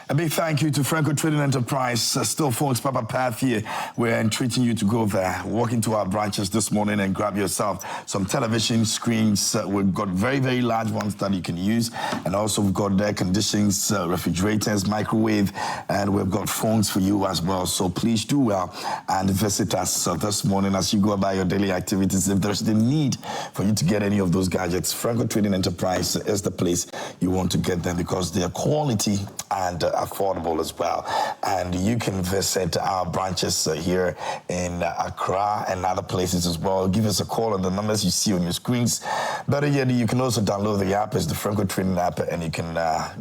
A big thank you to Franco Trading Enterprise. Still, folks, Papa Path here. We're entreating you to go there. Walk into our branches this morning and grab yourself some television screens. We've got very, very large ones that you can use. And also, we've got air conditions, refrigerators, microwave, and we've got phones for you as well. So please do well and visit us this morning as you go about your daily activities. If there's the need for you to get any of those gadgets, Franco Trading Enterprise is the place you want to get them because they're quality and affordable as well. And you can visit our branches here in Accra and other places as well. Give us a call on the numbers you see on your screens. Better yet, you can also download the app. It's the Franco Trading app, and you can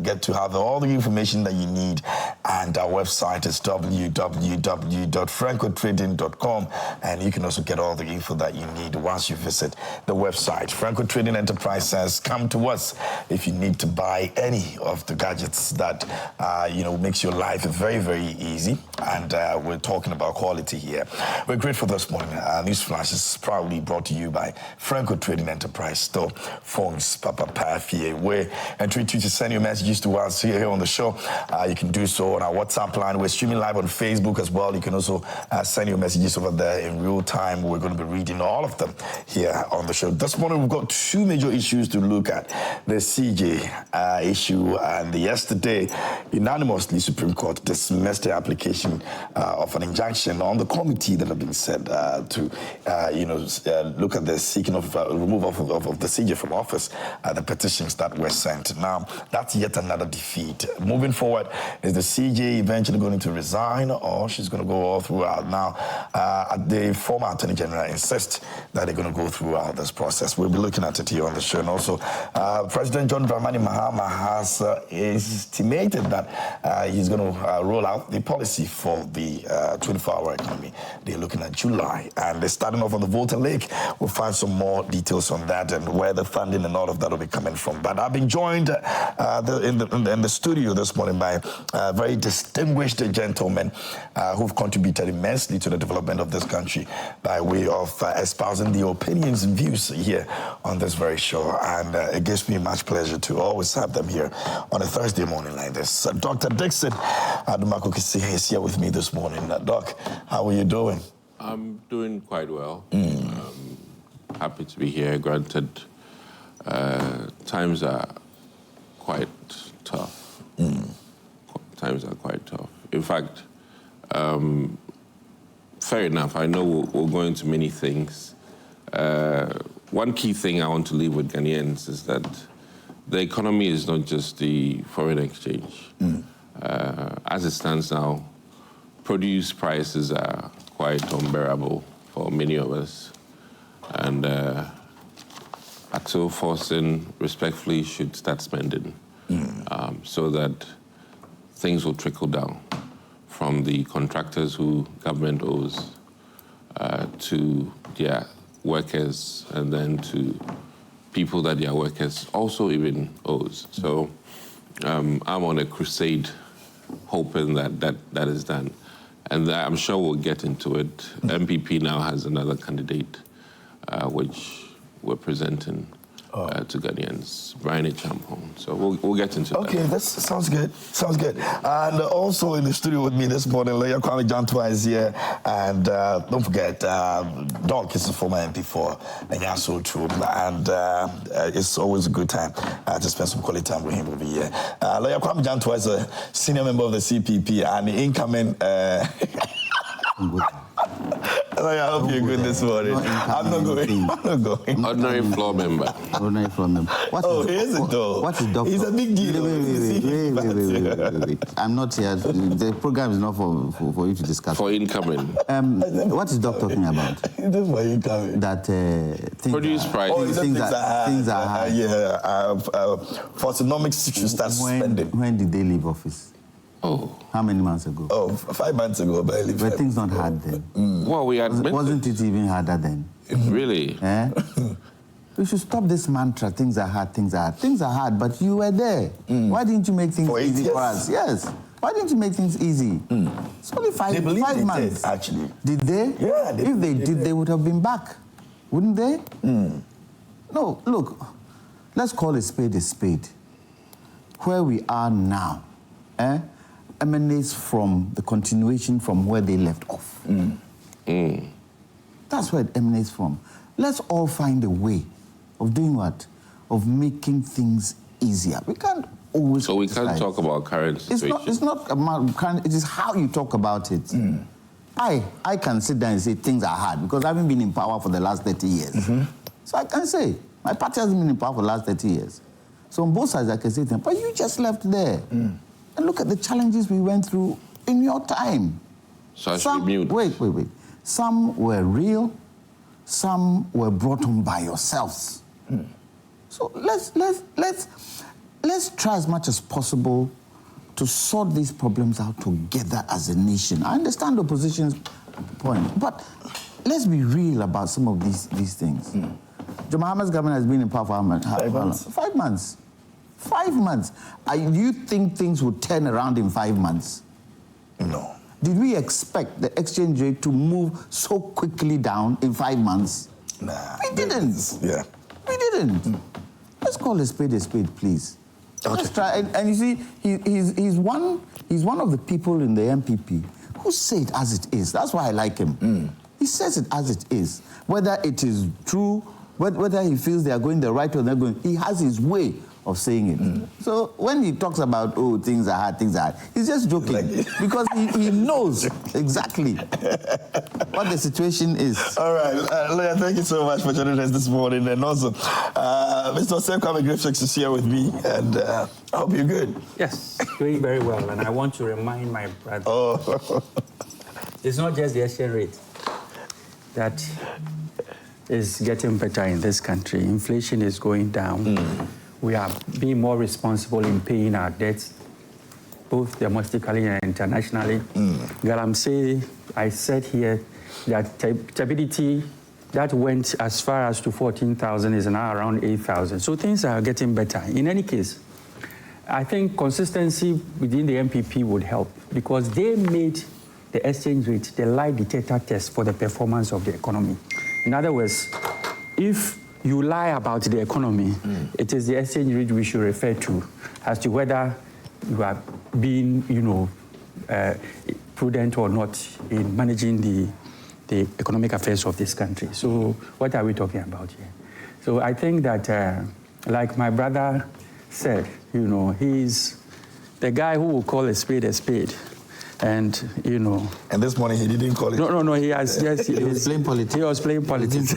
get to have all the information that you need. And our website is www.francotrading.com, and you can also get all the info that you need once you visit the website. Franco Trading Enterprise says, come to us if you need to buy any of the gadgets that makes your life very, very easy. And we're talking about quality here. We're grateful this morning. News Flash is proudly brought to you by Franco Trading Enterprise. Still, phones, Papa Pafie. We entreat you to send your messages to us here on the show. You can do so on our WhatsApp line. We're streaming live on Facebook as well. You can also send your messages over there in real time. We're going to be reading all of them here on the show. This morning, we've got two major issues to look at. The CJ issue, and yesterday, unanimously, Supreme Court dismissed the application of an injunction on the committee that had been set to, look at the seeking of removal of the CJ from office, the petitions that were sent. Now, that's yet another defeat. Moving forward, is the CJ eventually going to resign, or she's going to go all throughout? Now, the former Attorney General insists that they're going to go throughout this process. We'll be looking at it here on the show. And also, President John Dramani Mahama has estimated that he's going to roll out the policy for the 24-hour economy. They're looking at July, and they're starting off on the Volta Lake. We'll find some more details on that and where the funding and all of that will be coming from. But I've been joined in the studio this morning by very distinguished gentlemen who've contributed immensely to the development of this country by way of espousing the opinions and views here on this very show. And it gives me much pleasure to always have them here on a Thursday morning like this. Dr. Dixon Adomako Kissi is here with me this morning. Doc, how are you doing? I'm doing quite well. Happy to be here. Granted, times are quite tough. Times are quite tough. In fact, fair enough. I know we'll go into many things. One key thing I want to leave with Ghanaians is that the economy is not just the foreign exchange. As it stands now, produce prices are quite unbearable for many of us. And Axel Forsen respectfully should start spending so that things will trickle down from the contractors who government owes to their workers, and then to people that their workers also even owes. So I'm on a crusade hoping that is done. And I'm sure we'll get into it. MPP now has another candidate, which we're presenting to Ghanaians, Brian Champon. So we'll get into that. Okay, that sounds good. Sounds good. And also in the studio with me this morning, Lawyer Kwame Jantua is here. And don't forget, Doc is a former MP for Nyaso Troop. And it's always a good time to spend some quality time with him over here. Lawyer Kwame Jantua is a senior member of the CPP and the incoming... I hope you're good this morning. I'm not going. Ordinary floor member. Ordinary floor member. He isn't though. What is doctor? He's a big deal. Wait. I'm not here. The program is not for you to discuss. For incoming. What is Doc talking about? This is for incoming. That produce price. Things are high. For economics to start spending. When did they leave office? Oh. How many months ago? 5 months ago, barely. But things not hard then. Well, we admit Wasn't it even harder then? Really? We should stop this mantra, things are hard, things are hard. Things are hard, but you were there. Why didn't you make things easy for us? Yes. Why didn't you make things easy? It's only five months. Did, actually. Did they? Yeah. If they did, they would have been back. Wouldn't they? No, look, let's call a spade a spade. Where we are now, emanates from the continuation from where they left off. That's where it emanates from. Let's all find a way of doing what? Of making things easier. We can't always... So we can't talk about current situation. It's not about current, it is how you talk about it. I can sit down and say things are hard because I haven't been in power for the last 30 years. So I can say, my party hasn't been in power for the last 30 years. So on both sides I can say things, but you just left there. And look at the challenges we went through in your time. Wait. Some were real, some were brought on by yourselves. So let's try as much as possible to sort these problems out together as a nation. I understand the opposition's point, but let's be real about some of these things. John Mahama's government has been in power for how much? 5 months. 5 months. 5 months. Do you think things would turn around in 5 months? No. Did we expect the exchange rate to move so quickly down in 5 months? Nah. We didn't. Yeah. We didn't. Let's call a spade, please. Okay. Let's try. And you see, he's one of the people in the MPP who say it as it is. That's why I like him. He says it as it is. Whether it is true, whether he feels they are going the right way or they're going, he has his way of saying it. So when he talks about, oh, things are hard, he's just joking because he knows exactly what the situation is. All right. Leah, thank you so much for joining us this morning. And also, Mr. Osem Kwame Griffiths is here with me, and I hope you're good. Yes, doing very well. And I want to remind my brother, it's not just the exchange rate that is getting better in this country. Inflation is going down. We are being more responsible in paying our debts, both domestically and internationally. Galamsey, I said here that stability that went as far as to 14,000 is now around 8,000. So things are getting better. In any case, I think consistency within the MPP would help because they made the exchange rate the lie detector test for the performance of the economy. In other words, if you lie about the economy, it is the exchange rate we should refer to as to whether you are being, prudent or not in managing the economic affairs of this country. So what are we talking about here? So I think that, like my brother said, he's the guy who will call a spade a spade. And, And this morning he didn't call it. No, he has, yes. He was playing politics. He was playing politics.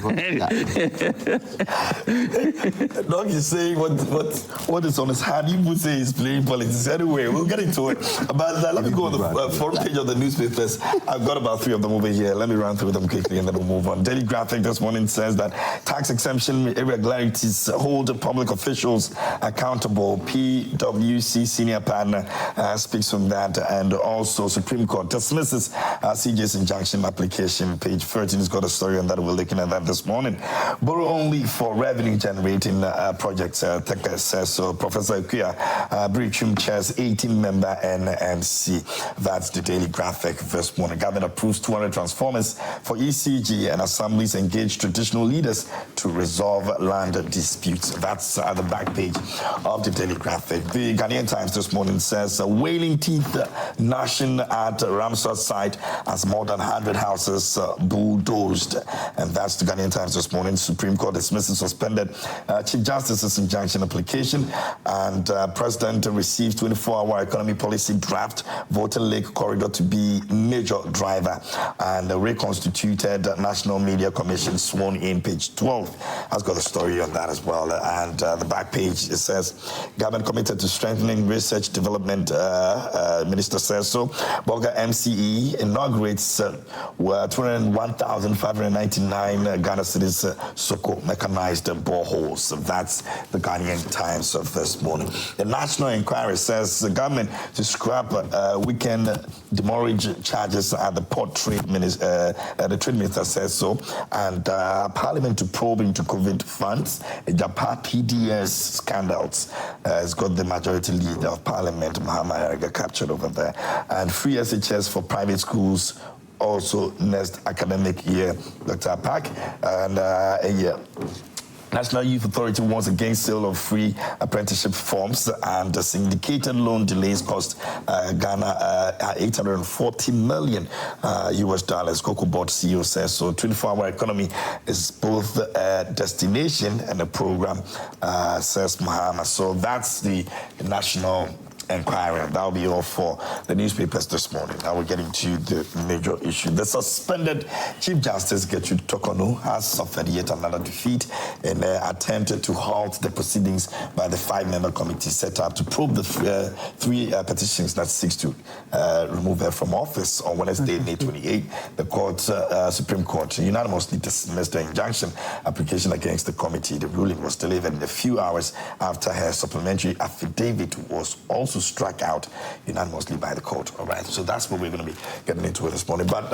Dog is saying what is on his hand. You would say he's playing politics. Anyway, we'll get into it. But let me go on the front page of the newspapers. I've got about 3 of them over here. Let me run through them quickly and then we'll move on. Daily Graphic this morning says that tax exemption irregularities hold public officials accountable. PwC senior partner speaks from that, and also Supreme Court dismisses CJ's injunction application. Page 13 has got a story on that. We're looking at that this morning. Borrow only for revenue generating projects, Teka says. So Professor Ikuya Brichum chairs 18-member NMC. That's the Daily Graphic this morning. Government approves 200 transformers for ECG, and assemblies engage traditional leaders to resolve land disputes. That's at the back page of the Daily Graphic. The Ghanaian Times this morning says wailing teeth gnashing at Ramsar site as more than 100 houses bulldozed. And that's the Ghanaian Times this morning. Supreme Court dismisses suspended Chief Justice's injunction application, and President receives 24-hour economy policy draft, Voter Lake Corridor to be major driver, and the reconstituted National Media Commission sworn in. Page 12 has got a story on that as well. And the back page, it says government committed to strengthening research development. Minister says so. Bolga MCE inaugurates 201,599 Ghana cedis Soko mechanized boreholes. That's the Ghanaian Times of this morning. The National Inquiry says the government to scrap weekend demurrage charges at the port trade minister. The trade minister says so. And Parliament to probe into COVID funds. Japan PDS scandals has got the majority leader of Parliament, Muhammad Ariga, captured over there. And free SHS for private schools also next academic year, Dr. Pak. And National Youth Authority warns against sale of free apprenticeship forms, and the syndicated loan delays cost Ghana $840 million US dollars. Cocoa Board CEO says so. 24-hour economy is both a destination and a program, says Mahama. So that's the national Enquiry. That'll be all for the newspapers this morning. Now we're getting to the major issue. The suspended Chief Justice Gertrude Tokonu has suffered yet another defeat in an attempt to halt the proceedings by the 5-member committee set up to probe the three petitions that seeks to remove her from office. On Wednesday, May 28, the Supreme Court unanimously dismissed the injunction application against the committee. The ruling was delivered in a few hours after her supplementary affidavit was also struck out unanimously by the court. All right, so that's what we're going to be getting into this morning. But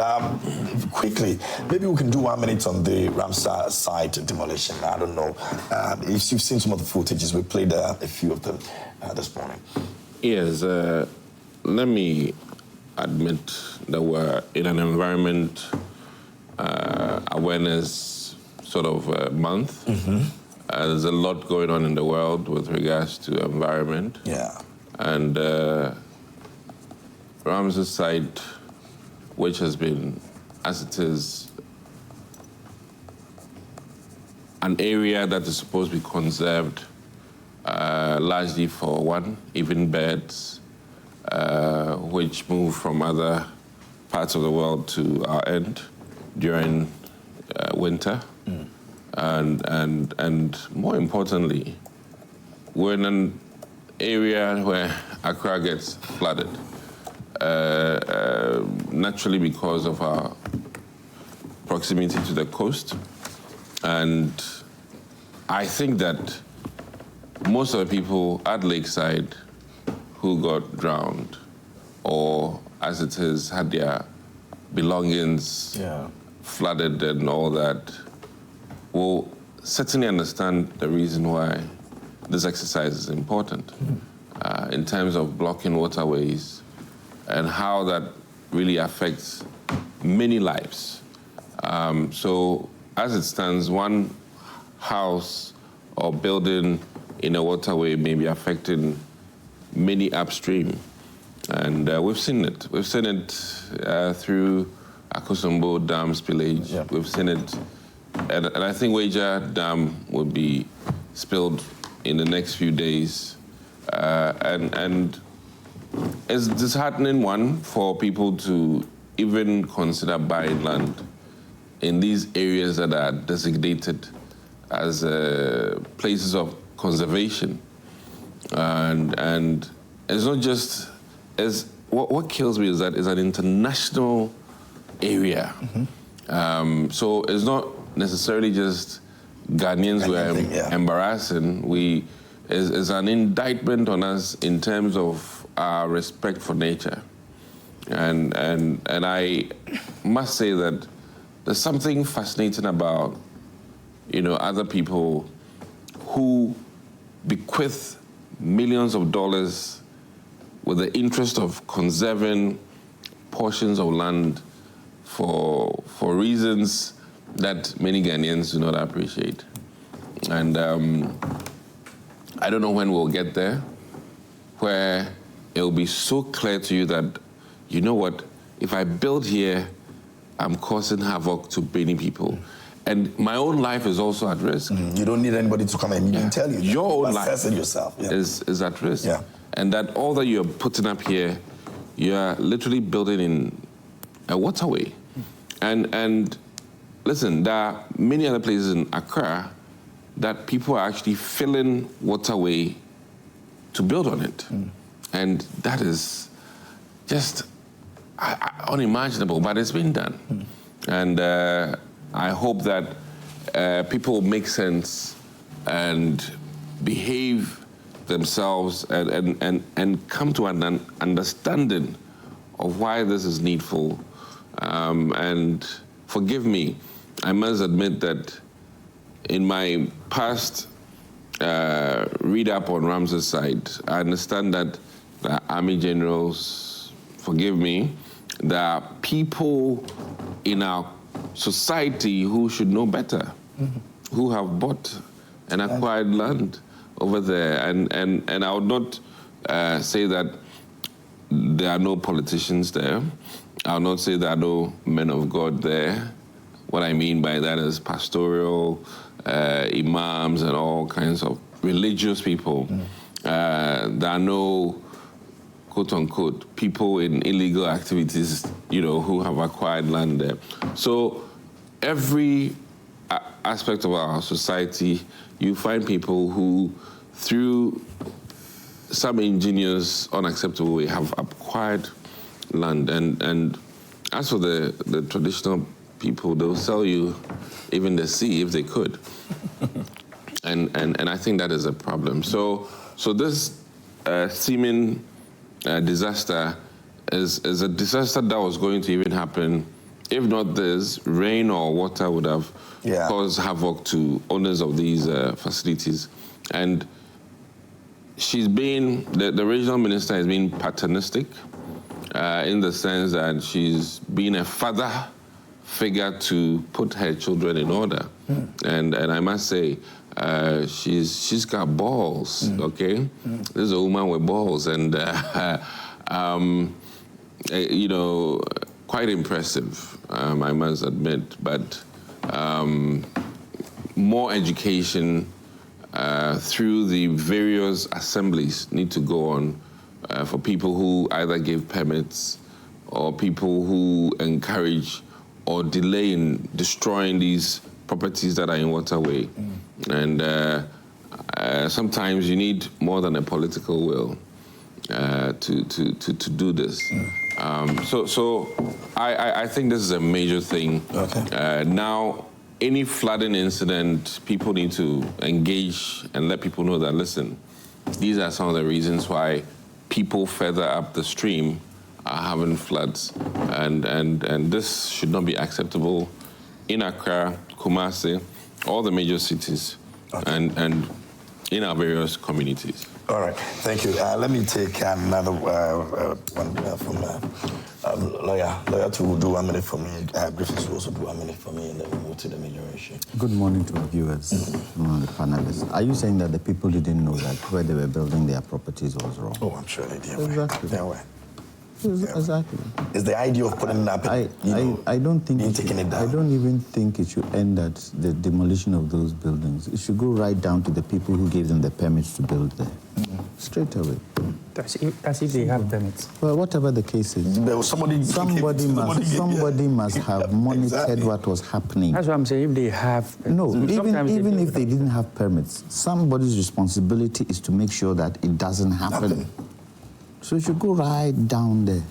quickly, maybe we can do 1 minute on the Ramsar site demolition. I don't know if you've seen some of the footages. We played a few of them this morning. Yes, let me admit that we're in an environment awareness sort of month. There's a lot going on in the world with regards to environment. Yeah. And Ramsar site, which has been, as it is, an area that is supposed to be conserved largely for even birds, which move from other parts of the world to our end during winter. And more importantly, we're in an area where Accra gets flooded, naturally because of our proximity to the coast. And I think that most of the people at Lakeside who got drowned, or as it is, had their belongings flooded and all that, will certainly understand the reason why this exercise is important in terms of blocking waterways and how that really affects many lives. So as it stands, one house or building in a waterway may be affecting many upstream. And we've seen it. We've seen it through Akosombo Dam spillage. Yeah. We've seen it, and I think Wager Dam will be spilled in the next few days. And it's disheartening, for people to even consider buying land in these areas that are designated as places of conservation. And it's not just, what kills me is that it's an international area. So it's not necessarily just Ghanaians who are embarrassing. It's an indictment on us in terms of our respect for nature. And I must say that there's something fascinating about, other people who bequeath millions of dollars with the interest of conserving portions of land for reasons that many Ghanaians do not appreciate. And I don't know when we'll get there, where it'll be so clear to you that, you know what, if I build here, I'm causing havoc to many people. And my own life is also at risk. You don't need anybody to come and tell you. Your own life yourself. is at risk. Yeah. And that all that you're putting up here, you're literally building in a waterway. And listen, there are many other places in Accra that people are actually filling waterway to build on it. And that is just unimaginable, but it's been done. And I hope that people make sense and behave themselves and come to an understanding of why this is needful. And forgive me, I must admit that in my past read-up on Ramsar site, I understand that the Army generals, forgive me, there are people in our society who should know better, who have bought and acquired land over there. And I would not say that there are no politicians there. I would not say there are no men of God there. What I mean by that is pastoral, imams, and all kinds of religious people. There are no, quote-unquote, people in illegal activities, who have acquired land there. So every aspect of our society, you find people who, through some ingenious, unacceptable way, have acquired land. And as for the traditional people, they'll sell you even the sea if they could. and I think that is a problem. So this seeming disaster is a disaster that was going to even happen. If not this, rain or water would have caused havoc to owners of these facilities. And the regional minister has been paternalistic in the sense that she's been a father figure to put her children in order. And I must say, she's got balls, okay? This is a woman with balls, and quite impressive, I must admit. But more education through the various assemblies need to go on for people who either give permits or people who encourage or delay in destroying these properties that are in waterway. And sometimes you need more than a political will to do this. So I think this is a major thing. Okay. Now, any flooding incident, people need to engage and let people know that, listen, these are some of the reasons why people further up the stream are having floods. And this should not be acceptable in Accra, Kumasi, all the major cities, and in our various communities. All right, thank you. Let me take another one from lawyer to do 1 minute for me. Griffiths will also do 1 minute for me, and then we move to the major issue. Good morning to our viewers, the panelists. Are you saying that the people didn't know that where they were building their properties was wrong? Oh, I'm sure they did. Exactly. Exactly. It's the idea of putting it up. I don't think taking it down. I don't even think it should end at the demolition of those buildings. It should go right down to the people who gave them the permits to build there, straight away. As if they have permits. Well, whatever the case is, somebody must have monitored what was happening. That's what I'm saying. If they have permits. No, even if they didn't have permits, somebody's responsibility is to make sure that it doesn't happen. So it should go right down there.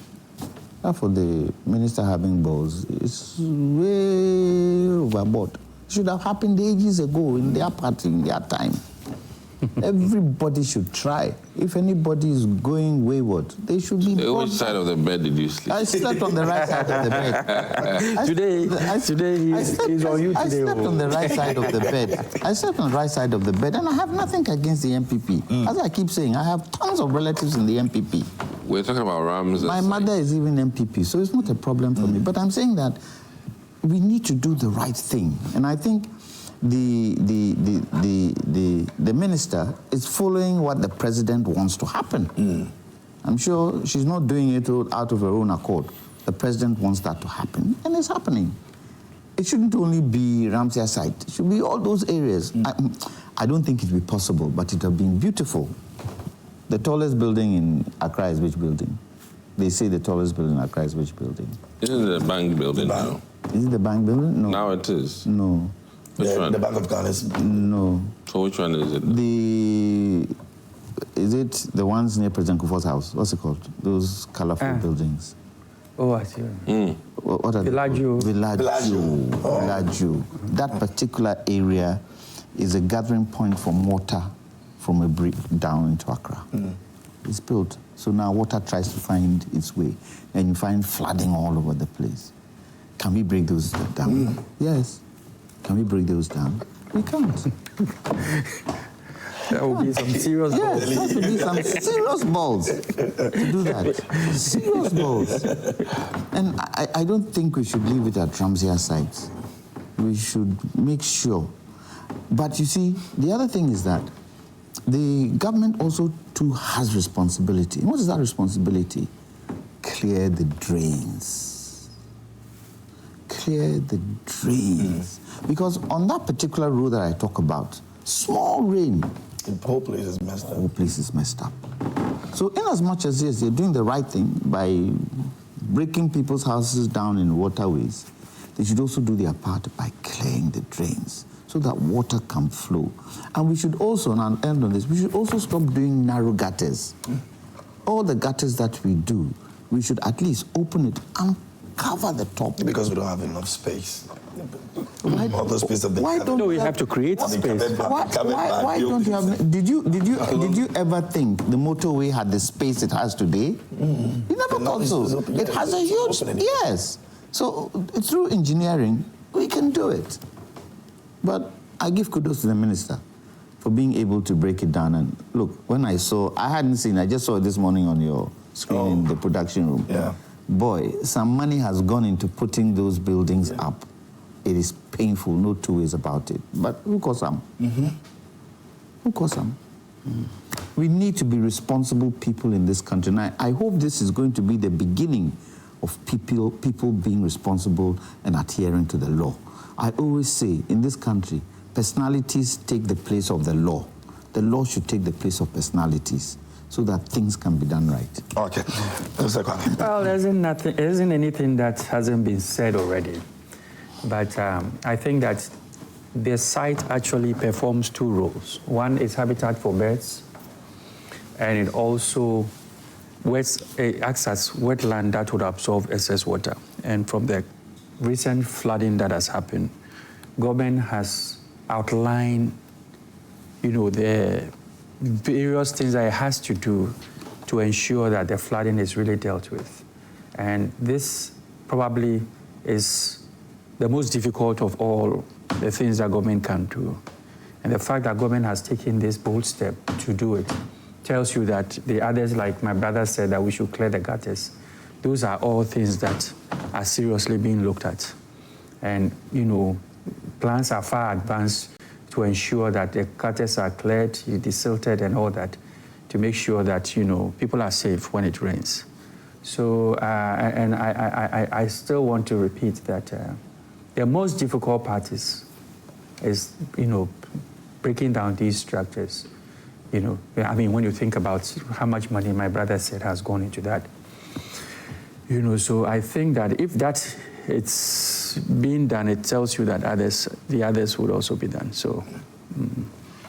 For the minister having balls, it's way overboard. It should have happened ages ago in their party, in their time. Everybody should try. If anybody is going wayward, they should be. Which side of the bed did you sleep? I slept on the right side of the bed. Today he's on you today. I slept on the right side of the bed. I slept on the right side of the bed, and I have nothing against the MPP. As I keep saying, I have tons of relatives in the MPP. We're talking about Rams. My mother is even MPP, so it's not a problem for me. But I'm saying that we need to do the right thing, and I think the minister is following what the president wants to happen. I'm sure she's not doing it out of her own accord. The president wants that to happen, and it's happening. It shouldn't only be Ramsey site. It should be all those areas. I don't think it will be possible, but it would have been beautiful. The tallest building in Accra is which building? They say the tallest building in Accra is which building? Isn't it the bank building now? Is it the bank building? No. Now it is. No. The Bank of Ghana is... No. So which one is it? Is it the ones near President Kufuor's house? What's it called? Those colorful buildings. Oh, I see. What are Villaggio. Villaggio. That particular area is a gathering point for water from a brick down into Accra. It's built. So now water tries to find its way. And you find flooding all over the place. Can we break those down? Yes. Can we break those down? We can't. That would be some serious balls. Yes, that would be some serious balls to do that. Serious balls. And I don't think we should leave it at Ramsey sites. We should make sure But you see, the other thing is that the government also too has responsibility. What is that responsibility? Clear the drains. Clear the drains. Because on that particular road that I talk about, small rain, the whole place is messed up. The whole place is messed up. So in as much as yes, they're doing the right thing by breaking people's houses down in waterways, they should also do their part by clearing the drains so that water can flow. And we should also, and I'll end on this, we should also stop doing narrow gutters. All the gutters that we do, we should at least open it and cover the top. Because we don't have enough space. All those space of the why don't we have to create space? Why don't you have? Did you ever think the motorway had the space it has today? You never thought so. It has a huge yes. So through engineering, we can do it. But I give kudos to the minister for being able to break it down. And look, when I hadn't seen, I just saw it this morning on your screen in the production room. Yeah. Boy, some money has gone into putting those buildings up. It is painful, no two ways about it. But who caused some? Who caused some? We need to be responsible people in this country. And I hope this is going to be the beginning of people being responsible and adhering to the law. I always say, in this country, personalities take the place of the law. The law should take the place of personalities so that things can be done right. Okay. Well, there isn't anything that hasn't been said already. But I think that the site actually performs two roles. One is habitat for birds, and it also acts as wetland that would absorb excess water. And from the recent flooding that has happened, government has outlined, the various things that it has to do to ensure that the flooding is really dealt with. And this probably is the most difficult of all the things that government can do. And the fact that government has taken this bold step to do it tells you that the others, like my brother said, that we should clear the gutters. Those are all things that are seriously being looked at. And, plans are far advanced to ensure that the gutters are cleared, desilted and all that, to make sure that, people are safe when it rains. So, and I still want to repeat that the most difficult part is breaking down these structures. When you think about how much money my brother said has gone into that, so I think that if that it's being done, it tells you that the others would also be done. So.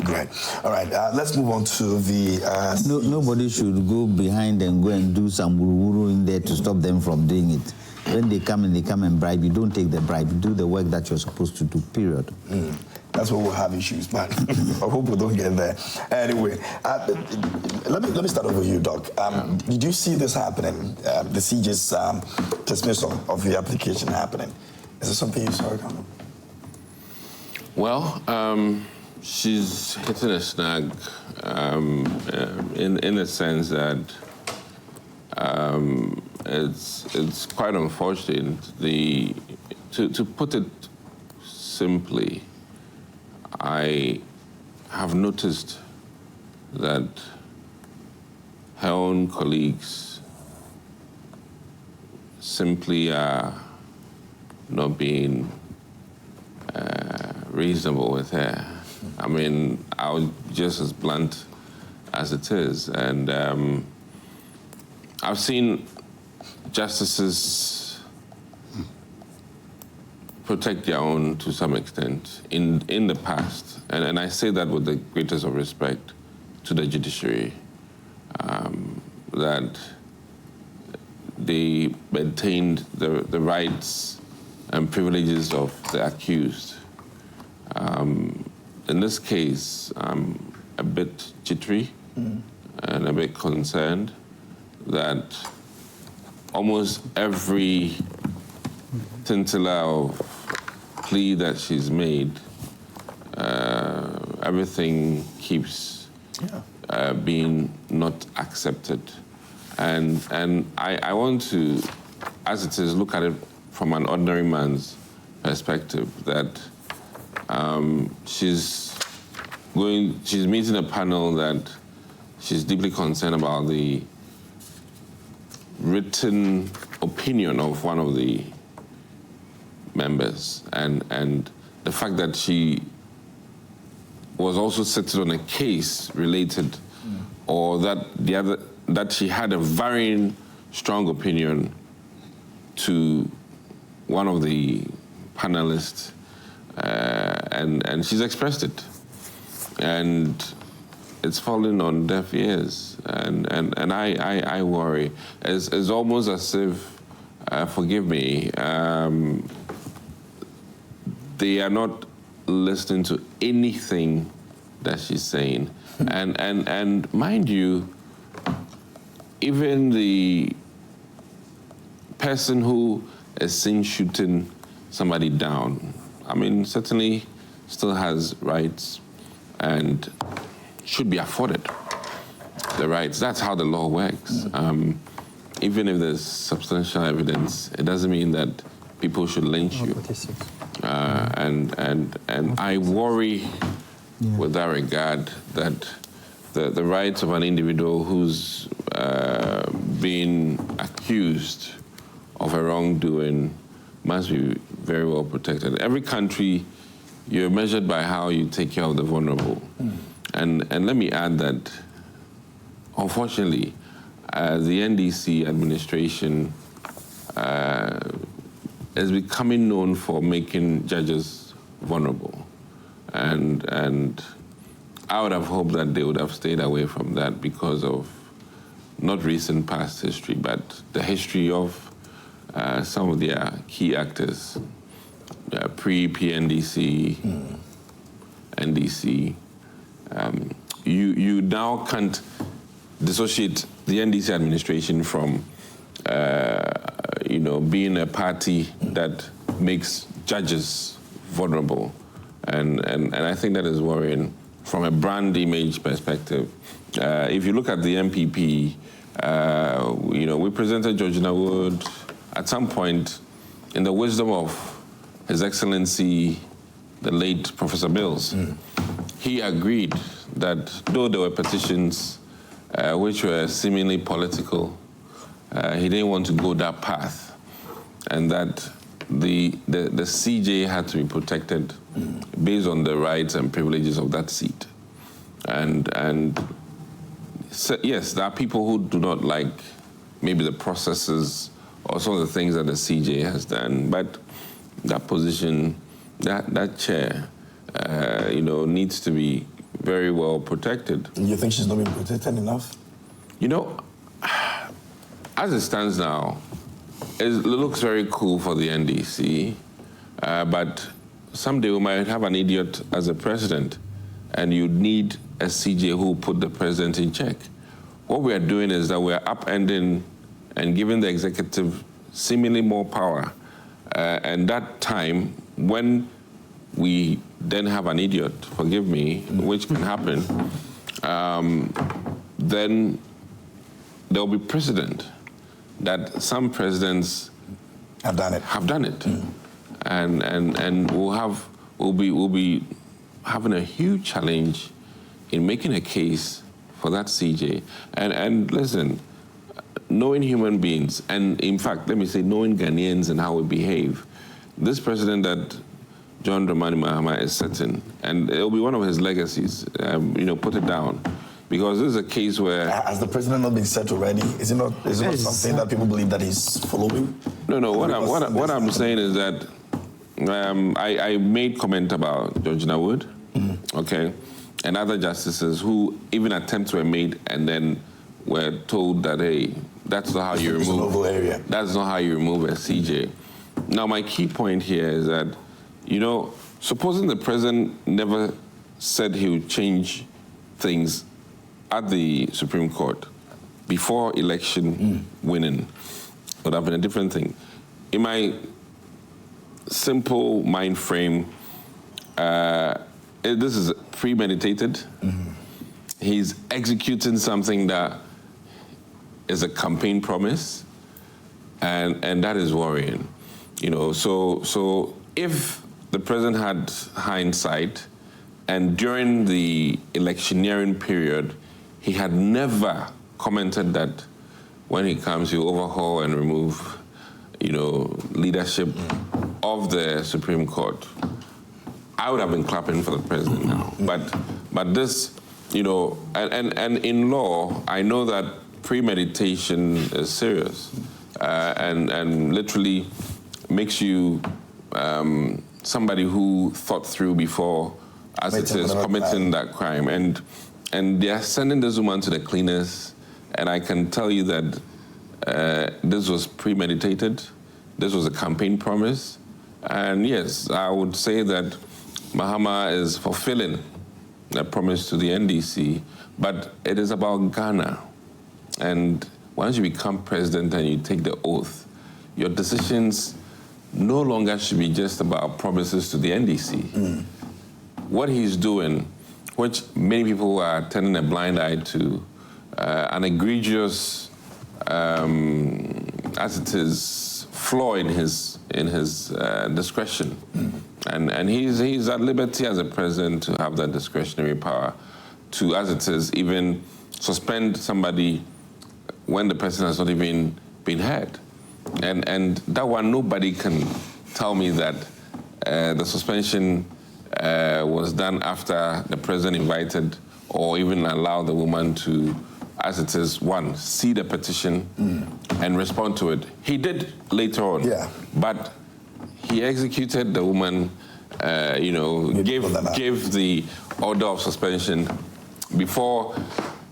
Great. All right, let's move on to the... Nobody should go behind and go and do some wuru in there to stop them from doing it. When they come and bribe, you don't take the bribe. You do the work that you're supposed to do, period. That's where we'll have issues, but I hope we don't get there. Anyway, let me start over you, Doc. Did you see this happening, the CJ's dismissal of the application happening? Is it something you saw coming? Well, she's hitting a snag in the sense that it's quite unfortunate. To put it simply, I have noticed that her own colleagues simply are not being reasonable with her. I mean, I'll just as blunt as it is. And I've seen justices protect their own to some extent in the past. And I say that with the greatest of respect to the judiciary, that they maintained the rights and privileges of the accused. In this case, I'm a bit jittery and a bit concerned that almost every scintilla of plea that she's made, everything keeps being not accepted. And I want to, as it is, look at it from an ordinary man's perspective, that she's she's meeting a panel that she's deeply concerned about the written opinion of one of the members, and the fact that she was also sitting on a case related, or that she had a varying strong opinion to one of the panelists, and she's expressed it, and it's falling on deaf ears, and I worry. It's almost as if, forgive me, they are not listening to anything that she's saying, and mind you, even the person who is seen shooting somebody down, I mean, certainly still has rights and should be afforded the rights. That's how the law works. Even if there's substantial evidence, it doesn't mean that people should lynch you. And I worry with that regard that the rights of an individual who's being accused of a wrongdoing must be very well protected. Every country, you're measured by how you take care of the vulnerable. And let me add that, unfortunately, the NDC administration is becoming known for making judges vulnerable. And I would have hoped that they would have stayed away from that because of not recent past history, but the history of some of their key actors, pre-PNDC, NDC. You now can't dissociate the NDC administration from being a party that makes judges vulnerable, and I think that is worrying from a brand image perspective. If you look at the MPP, we presented Georgina Wood at some point in the wisdom of His Excellency, the late Professor Mills. He agreed that though there were petitions which were seemingly political, he didn't want to go that path, and that the CJ had to be protected based on the rights and privileges of that seat. And so, yes, there are people who do not like maybe the processes or some of the things that the CJ has done, but that position, that chair, needs to be very well protected. You think she's not being protected enough? As it stands now, it looks very cool for the NDC, but someday we might have an idiot as a president, and you'd need a CJ who put the president in check. What we are doing is that we are upending and giving the executive seemingly more power. And that time, when we then have an idiot, forgive me, which can happen, then there'll be precedent that some presidents have done it. And we'll be having a huge challenge in making a case for that CJ. And listen, knowing human beings, and in fact, let me say, knowing Ghanaians and how we behave, this president that John Dramani Mahama is setting, and it'll be one of his legacies, put it down. Because this is a case where... Has the president not been set already? Is it not something that people believe that he's following? No. What I'm saying is that I made comment about Georgina Wood, okay, and other justices who even attempts were made and then were told that, hey, that's not how you remove... That's not how you remove a CJ. Now, my key point here is that, supposing the president never said he would change things at the Supreme Court before election winning, would have been a different thing. In my simple mind frame, this is premeditated. He's executing something that is a campaign promise, and that is worrying. So if the president had hindsight and during the electioneering period, he had never commented that when he comes, he'll overhaul and remove, leadership of the Supreme Court. I would have been clapping for the president now. But this, and in law, I know that premeditation is serious and literally makes you somebody who thought through before, as it is, committing that crime. And they are sending this woman to the cleaners, and I can tell you that this was premeditated. This was a campaign promise. And yes, I would say that Mahama is fulfilling that promise to the NDC, but it is about Ghana. And once you become president and you take the oath, your decisions no longer should be just about promises to the NDC. What he's doing, which many people are turning a blind eye to, an egregious, as it is, flaw in his discretion. And he's at liberty as a president to have that discretionary power to, as it is, even suspend somebody when the person has not even been heard. And that one, nobody can tell me that the suspension was done after the president invited or even allowed the woman to, as it is, one, see the petition and respond to it. He did later on, but he executed the woman, gave the order of suspension before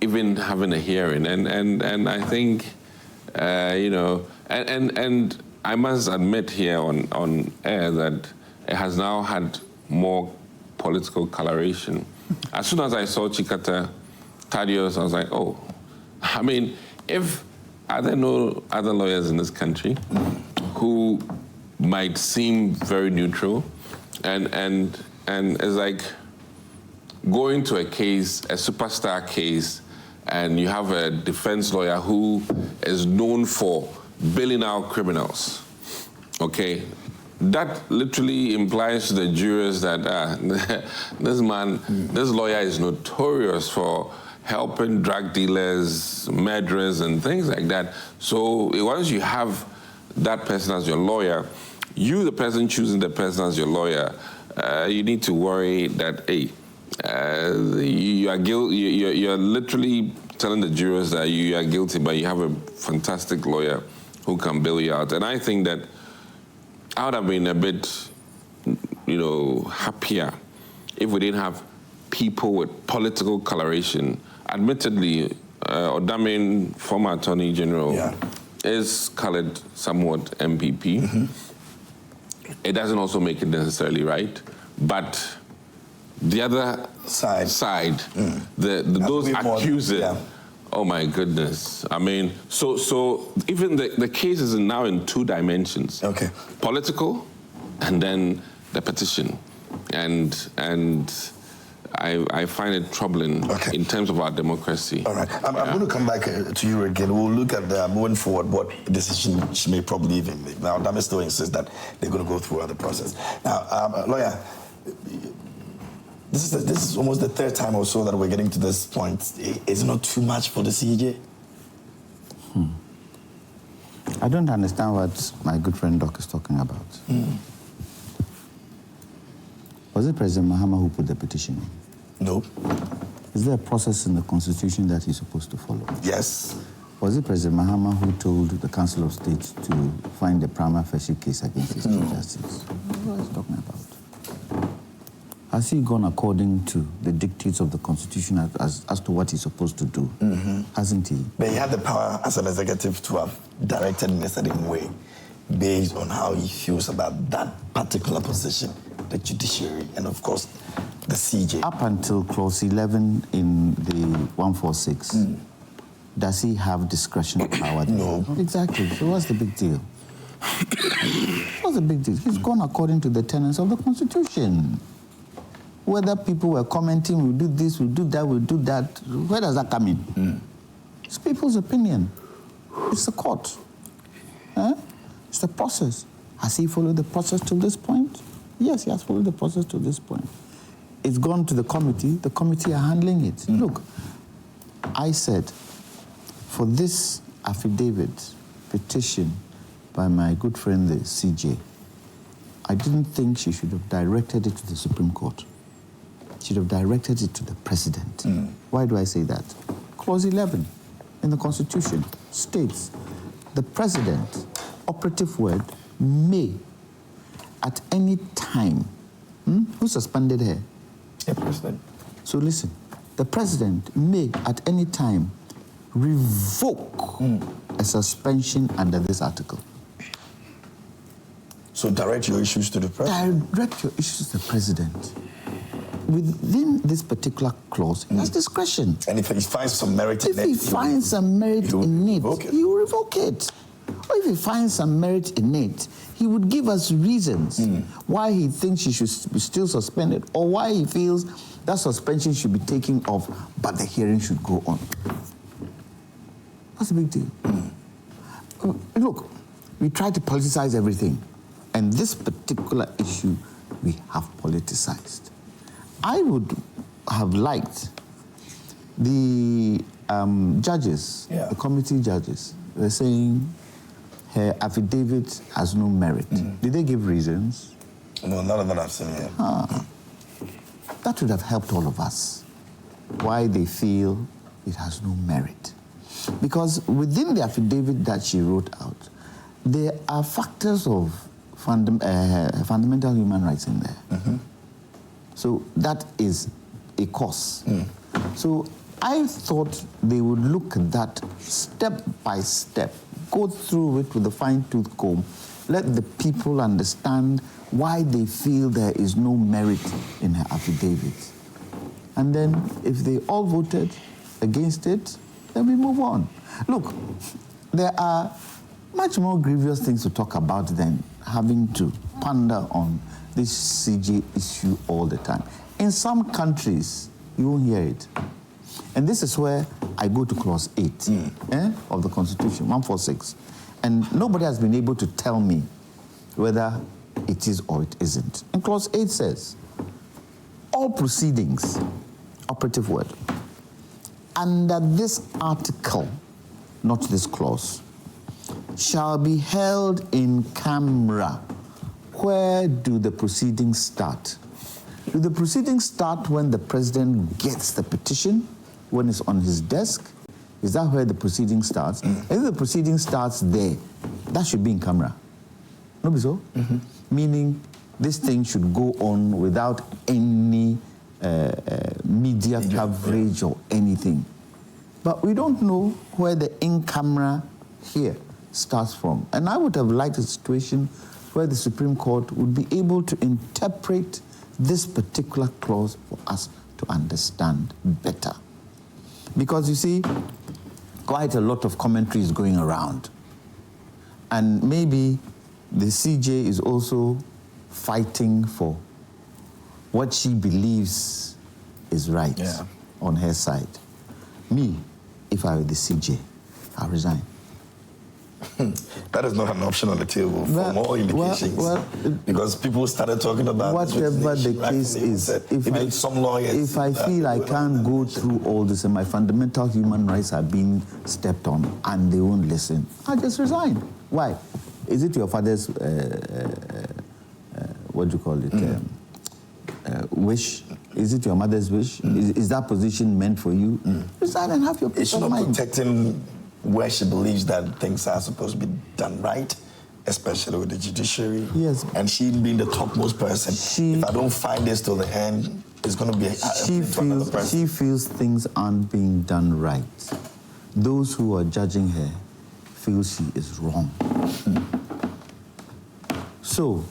even having a hearing. And I think, and I must admit here on air that it has now had more political coloration. As soon as I saw Chikata Thaddeus, I was like, oh, I mean, are there no other lawyers in this country who might seem very neutral, and it's like going to a case, a superstar case, and you have a defense lawyer who is known for bailing out criminals, okay? That literally implies to the jurors that this lawyer is notorious for helping drug dealers, murderers, and things like that. So once you have that person as your lawyer, you, the person choosing the person as your lawyer, you need to worry that, hey, you are guilty. You're literally telling the jurors that you are guilty, but you have a fantastic lawyer who can bail you out. And I think that I would have been a bit, happier if we didn't have people with political coloration. Admittedly, Odamin, former Attorney General, is colored somewhat MPP. It doesn't also make it necessarily right, but the other side, those accusing, oh my goodness. I mean, so even the case is now in two dimensions. Okay. Political, and then the petition. And I find it troubling in terms of our democracy. All right. I'm going to come back to you again. We'll look at moving forward what decision she may probably even make. Now, Dame still insists that they're going to go through the process. Now, lawyer, this is almost the third time or so that we're getting to this point. Is it not too much for the CJ? I don't understand what my good friend Doc is talking about. Was it President Mahama who put the petition in? No. Is there a process in the Constitution that he's supposed to follow? Yes. Was it President Mahama who told the Council of State to find a prima facie case against his Chief Justice? What is he talking about? Has he gone according to the dictates of the Constitution as to what he's supposed to do? Hasn't he? But he had the power as an executive to have directed in a certain way based on how he feels about that particular position, the judiciary, and of course, the CJ. Up until clause 11 in the 146, does he have discretionary power? No. Exactly. So what's the big deal? What's the big deal? He's gone according to the tenets of the Constitution. Whether people were commenting, we'll do this, we'll do that, we'll do that, where does that come in? It's people's opinion. It's the court. It's the process. Has he followed the process to this point? Yes, he has followed the process to this point. it's gone to the committee are handling it. Look, I said, for this affidavit petition by my good friend, the CJ, I didn't think she should have directed it to the Supreme Court. She should have directed it to the president. Why do I say that? Clause 11 in the Constitution states, the president, operative word, may at any time, who suspended her? The president. So listen, the president may at any time revoke a suspension under this article. So direct your issues to the president? Direct your issues to the president. Within this particular clause, he has discretion. And if he finds some merit in it, If he finds some merit in it, he will revoke it. Or if he finds some merit in it, he would give us reasons why he thinks she should be still suspended, or why he feels that suspension should be taken off, but the hearing should go on. That's a big deal. Look, we try to politicize everything, and this particular issue we have politicized. I would have liked the judges, the committee judges, they're saying her affidavit has no merit. Did they give reasons? No, none of them I've seen yet. That would have helped all of us. Why they feel it has no merit. Because within the affidavit that she wrote out, there are factors of fundamental human rights in there. So that is a cause. So I thought they would look at that step by step, go through it with a fine-tooth comb, let the people understand why they feel there is no merit in her affidavit. And then if they all voted against it, then we move on. Look, there are much more grievous things to talk about than having to ponder on this CJ issue all the time. In some countries, you won't hear it. And this is where I go to clause 8 of the Constitution, 146. And nobody has been able to tell me whether it is or it isn't. And clause 8 says, all proceedings, operative word, under this article, not this clause, shall be held in camera. Where do the proceedings start? Do the proceedings start when the president gets the petition, when it's on his desk? Is that where the proceeding starts? If the proceeding starts there, that should be in camera. No, so? Meaning this thing should go on without any media coverage or anything. But we don't know where the in-camera here starts from. And I would have liked a situation where the Supreme Court would be able to interpret this particular clause for us to understand better. Because you see, quite a lot of commentary is going around. And maybe the CJ is also fighting for what she believes is right on her side. Me, if I were the CJ, I'll resign. That is not an option on the table for more indications. Because people started talking about whatever the case is, if I feel I can't go through all this and my fundamental human rights are being stepped on and they won't listen, I'll just resign. Why? Is it your father's, what do you call it, wish? Is it your mother's wish? Is that position meant for you? Resign and have your peace of mind. Protecting where she believes that things are supposed to be done right, especially with the judiciary. Yes. And she being the topmost person. If I don't find this till the end, it's going to be she feels things aren't being done right. Those who are judging her feel she is wrong. So,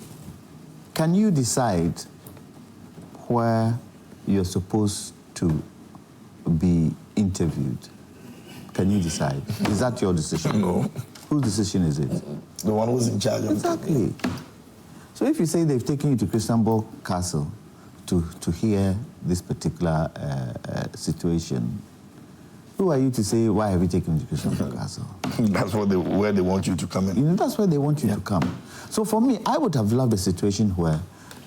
can you decide where you're supposed to be interviewed? Can you decide? Is that your decision? No. Whose decision is it? The one who's in charge of Exactly. So if you say they've taken you to Christianborg Castle to hear this particular situation, who are you to say, why have you taken me to Christianborg Castle? That's where they want you to come in. You know, that's where they want you to come. So for me, I would have loved a situation where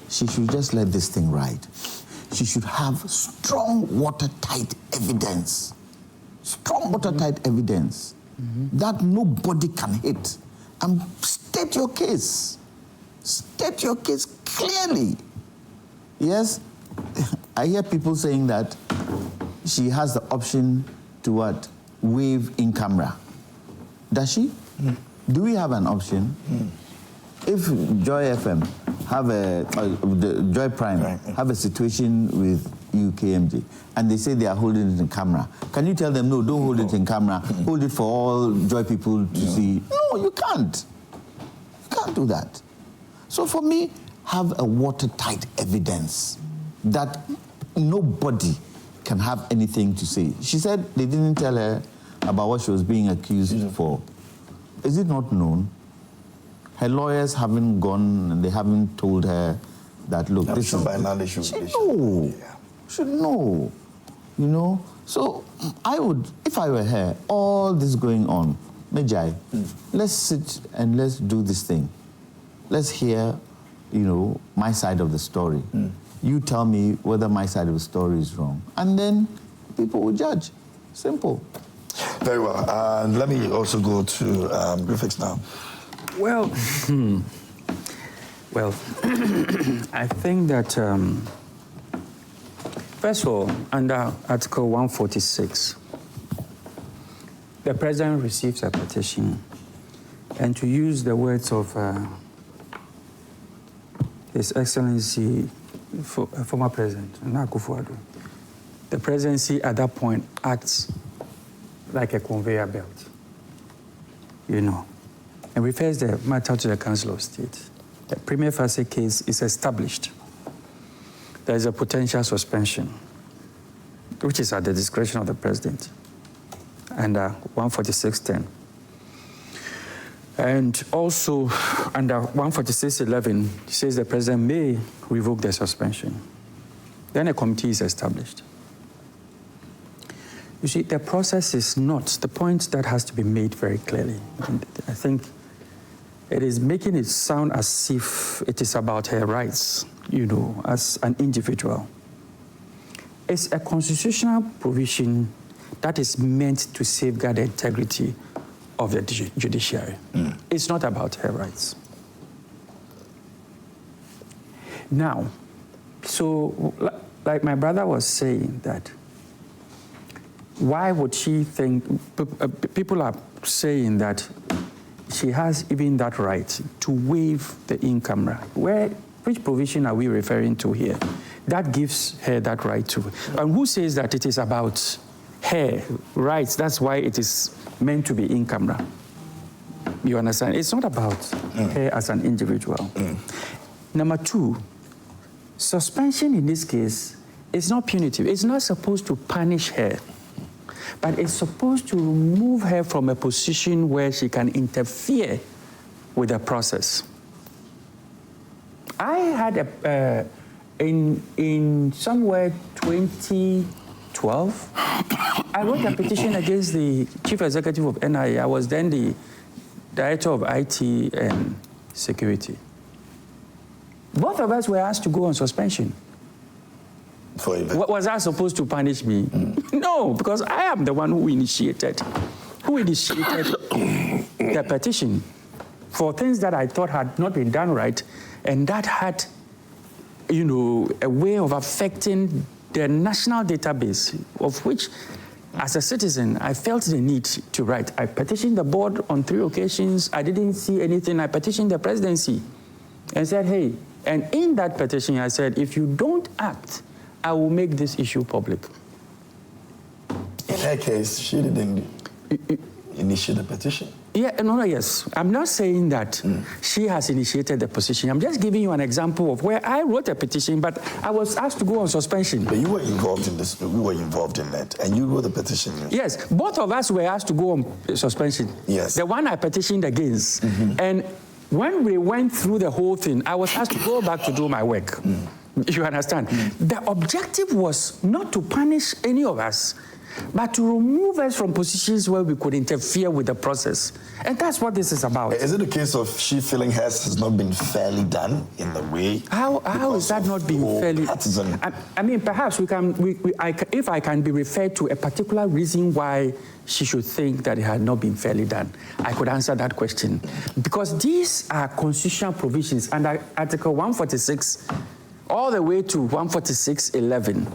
she should just let this thing ride. she should have strong, watertight evidence. Strong, watertight evidence that nobody can hit. And state your case. State your case clearly. Yes, I hear people saying that she has the option to what? Waive in camera. Does she? Do we have an option? If Joy FM have the Joy Prime have a situation with UKMJ and they say they are holding it in camera, can you tell them, no, don't hold it in camera, hold it for all Joy people to see? No, you can't. You can't do that. So for me, have a watertight evidence that nobody can have anything to say. She said they didn't tell her about what she was being accused for. Is it not known? Her lawyers haven't gone and they haven't told her that, look, I'm this sure is... by now they should know. Yeah. Should know. You know? So I would, if I were her, all this going on, Mejai, let's sit and let's do this thing. Let's hear, you know, my side of the story. You tell me whether my side of the story is wrong. And then people will judge. Simple. Very well. Let me also go to Griffiths now. Well, I think that, first of all, under Article 146, the President receives a petition, and to use the words of His Excellency, former President, Nana Akufo-Addo, the Presidency at that point acts like a conveyor belt, you know, and refers the matter to the Council of State. The prima facie case is established. There is a potential suspension, which is at the discretion of the President, under 146.10. And also, under 146.11, it says the President may revoke the suspension. Then a committee is established. You see, the process is not the point that has to be made very clearly. And I think it is making it sound as if it is about her rights, you know, as an individual. It's a constitutional provision that is meant to safeguard the integrity of the judiciary. It's not about her rights. Now, so like my brother was saying that, why would she think, people are saying that she has even that right to waive the in-camera. Which provision are we referring to here? That gives her that right to. And who says that it is about her rights? That's why it is meant to be in-camera. You understand? It's not about her as an individual. Number two, suspension in this case is not punitive. It's not supposed to punish her, but it's supposed to remove her from a position where she can interfere with the process. I had in somewhere 2012, I wrote a petition against the chief executive of NIA. I was then the director of IT and security. Both of us were asked to go on suspension. Was I supposed to punish me? No, because I am the one who initiated the petition for things that I thought had not been done right, and that had, you know, a way of affecting the national database, of which, as a citizen, I felt the need to write. I petitioned the board on 3 occasions. I didn't see anything. I petitioned the presidency and said, hey, and in that petition, I said, if you don't act, I will make this issue public. In her case, she didn't initiate the petition. Yeah, yes. I'm not saying that she has initiated the petition. I'm just giving you an example of where I wrote a petition, but I was asked to go on suspension. But you were involved in this. We were involved in that, and you wrote the petition. Yes, both of us were asked to go on suspension. Yes. The one I petitioned against. And when we went through the whole thing, I was asked to go back to do my work. You understand? The objective was not to punish any of us. but to remove us from positions where we could interfere with the process. And that's what this is about. Is it a case of she feeling hers has not been fairly done in the way? How is that not being fairly? Partisan? I mean, perhaps if I can be referred to a particular reason why she should think that it had not been fairly done, I could answer that question. Because these are constitutional provisions under Article 146 all the way to 146(11).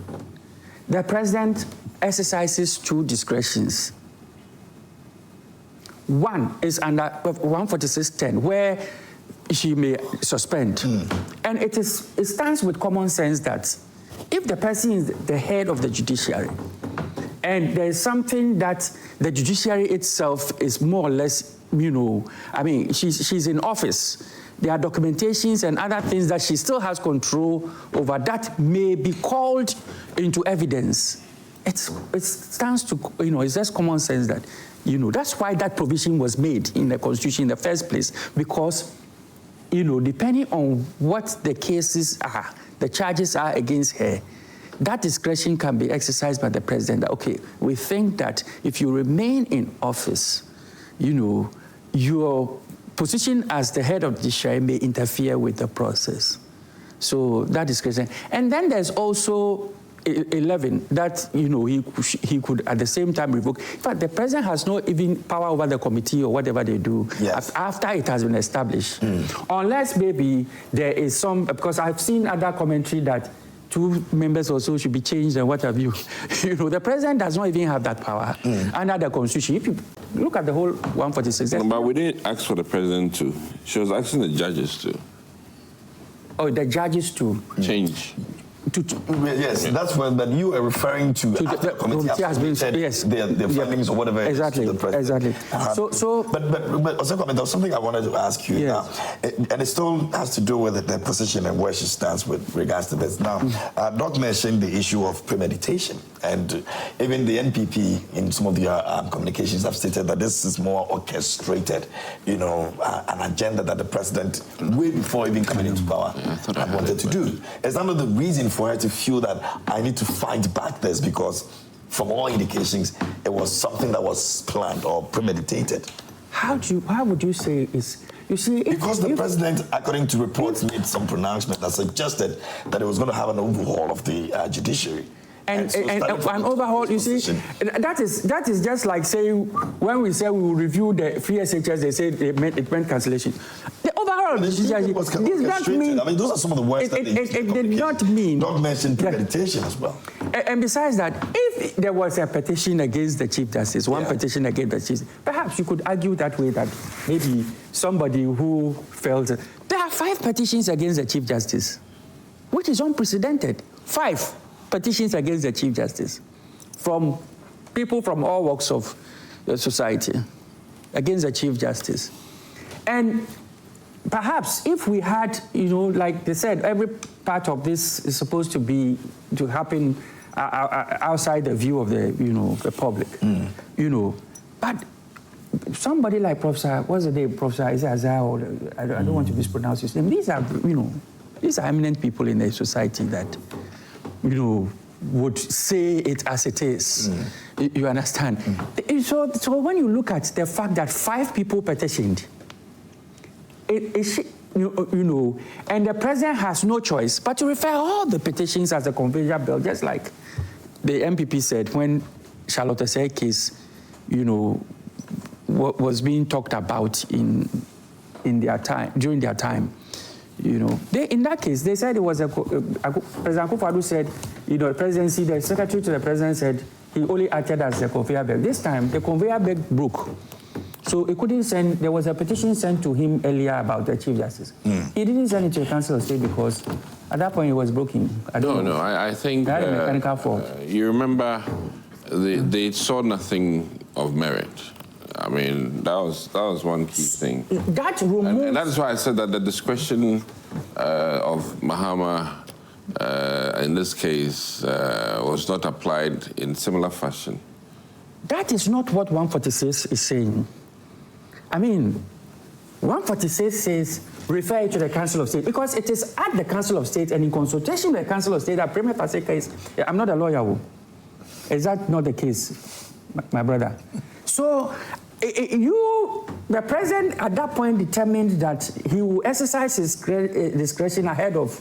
The president exercises two discretions. One is under 146(10), where she may suspend. And it stands with common sense that if the person is the head of the judiciary, and there's something that the judiciary itself is more or less, I mean, she's in office. There are documentations and other things that she still has control over that may be called into evidence. It stands to, it's just common sense that, that's why that provision was made in the Constitution in the first place, because, depending on what the cases are, the charges are against her, that discretion can be exercised by the president. Okay, we think that if you remain in office, your position as the head of the judiciary may interfere with the process. So that discretion. And then there's also 11 that, he could at the same time revoke. In fact, the president has no even power over the committee or whatever they do after it has been established. Unless maybe there is some, because I've seen other commentary that 2 members or so should be changed and what have you. The president does not even have that power under the Constitution. If you look at the whole 146. But we didn't ask for the president to. She was asking the judges to. Oh, the judges to change. Yes, that's what you are referring to. The committee has been, yes, the findings or whatever. Exactly, exactly. But also, there was something I wanted to ask you now, and it still has to do with the position and where she stands with regards to this. Now, Doc mentioned the issue of premeditation, and even the NPP in some of their communications have stated that this is more orchestrated, an agenda that the president, way before even coming into power, had wanted to do. Is that not the reason for her to feel that I need to fight back this, because from all indications it was something that was planned or premeditated? How would you say is, you see, because the president, according to reports, made some pronouncement that suggested that it was going to have an overhaul of the judiciary. And an overhaul, you see, that is just like saying, when we say we will review the free SHS, they say it meant cancellation. The overhaul of the judiciary did not mean. I mean, those are some of the words that it did not mean. Don't mention premeditation as well. And besides that, if there was a petition against the Chief Justice, one petition against the Chief, perhaps you could argue that way, that maybe somebody who felt there are 5 petitions against the Chief Justice, which is unprecedented. 5 petitions against the Chief Justice from people from all walks of the society against the Chief Justice. And perhaps if we had, like they said, every part of this is supposed to happen outside the view of the, the public, but somebody like Professor, what's the name, Professor Isaiah, or I don't want to mispronounce his name. These are eminent people in the society that, would say it as it is. You understand? So when you look at the fact that 5 people petitioned, and the president has no choice but to refer all the petitions as a conventional bill, just like the MPP said when Charlotte Osei case, was being talked about in their time, during their time. In that case, they said it was President Akufo-Addo said, the presidency, the secretary to the president said he only acted as the conveyor belt. This time, the conveyor belt broke. So he couldn't send, there was a petition sent to him earlier about the Chief Justice. He didn't send it to the Council of State because at that point it was broken. I think they had a mechanical fault. You remember they saw nothing of merit. I mean, that was one key thing. That removes... And that is why I said that the discretion of Mahama, in this case, was not applied in similar fashion. That is not what 146 is saying. I mean, 146 says refer it to the Council of State because it is at the Council of State and in consultation with the Council of State that prima facie case. I'm not a lawyer. Is that not the case, my brother? So the president at that point determined that he will exercise his discretion ahead of,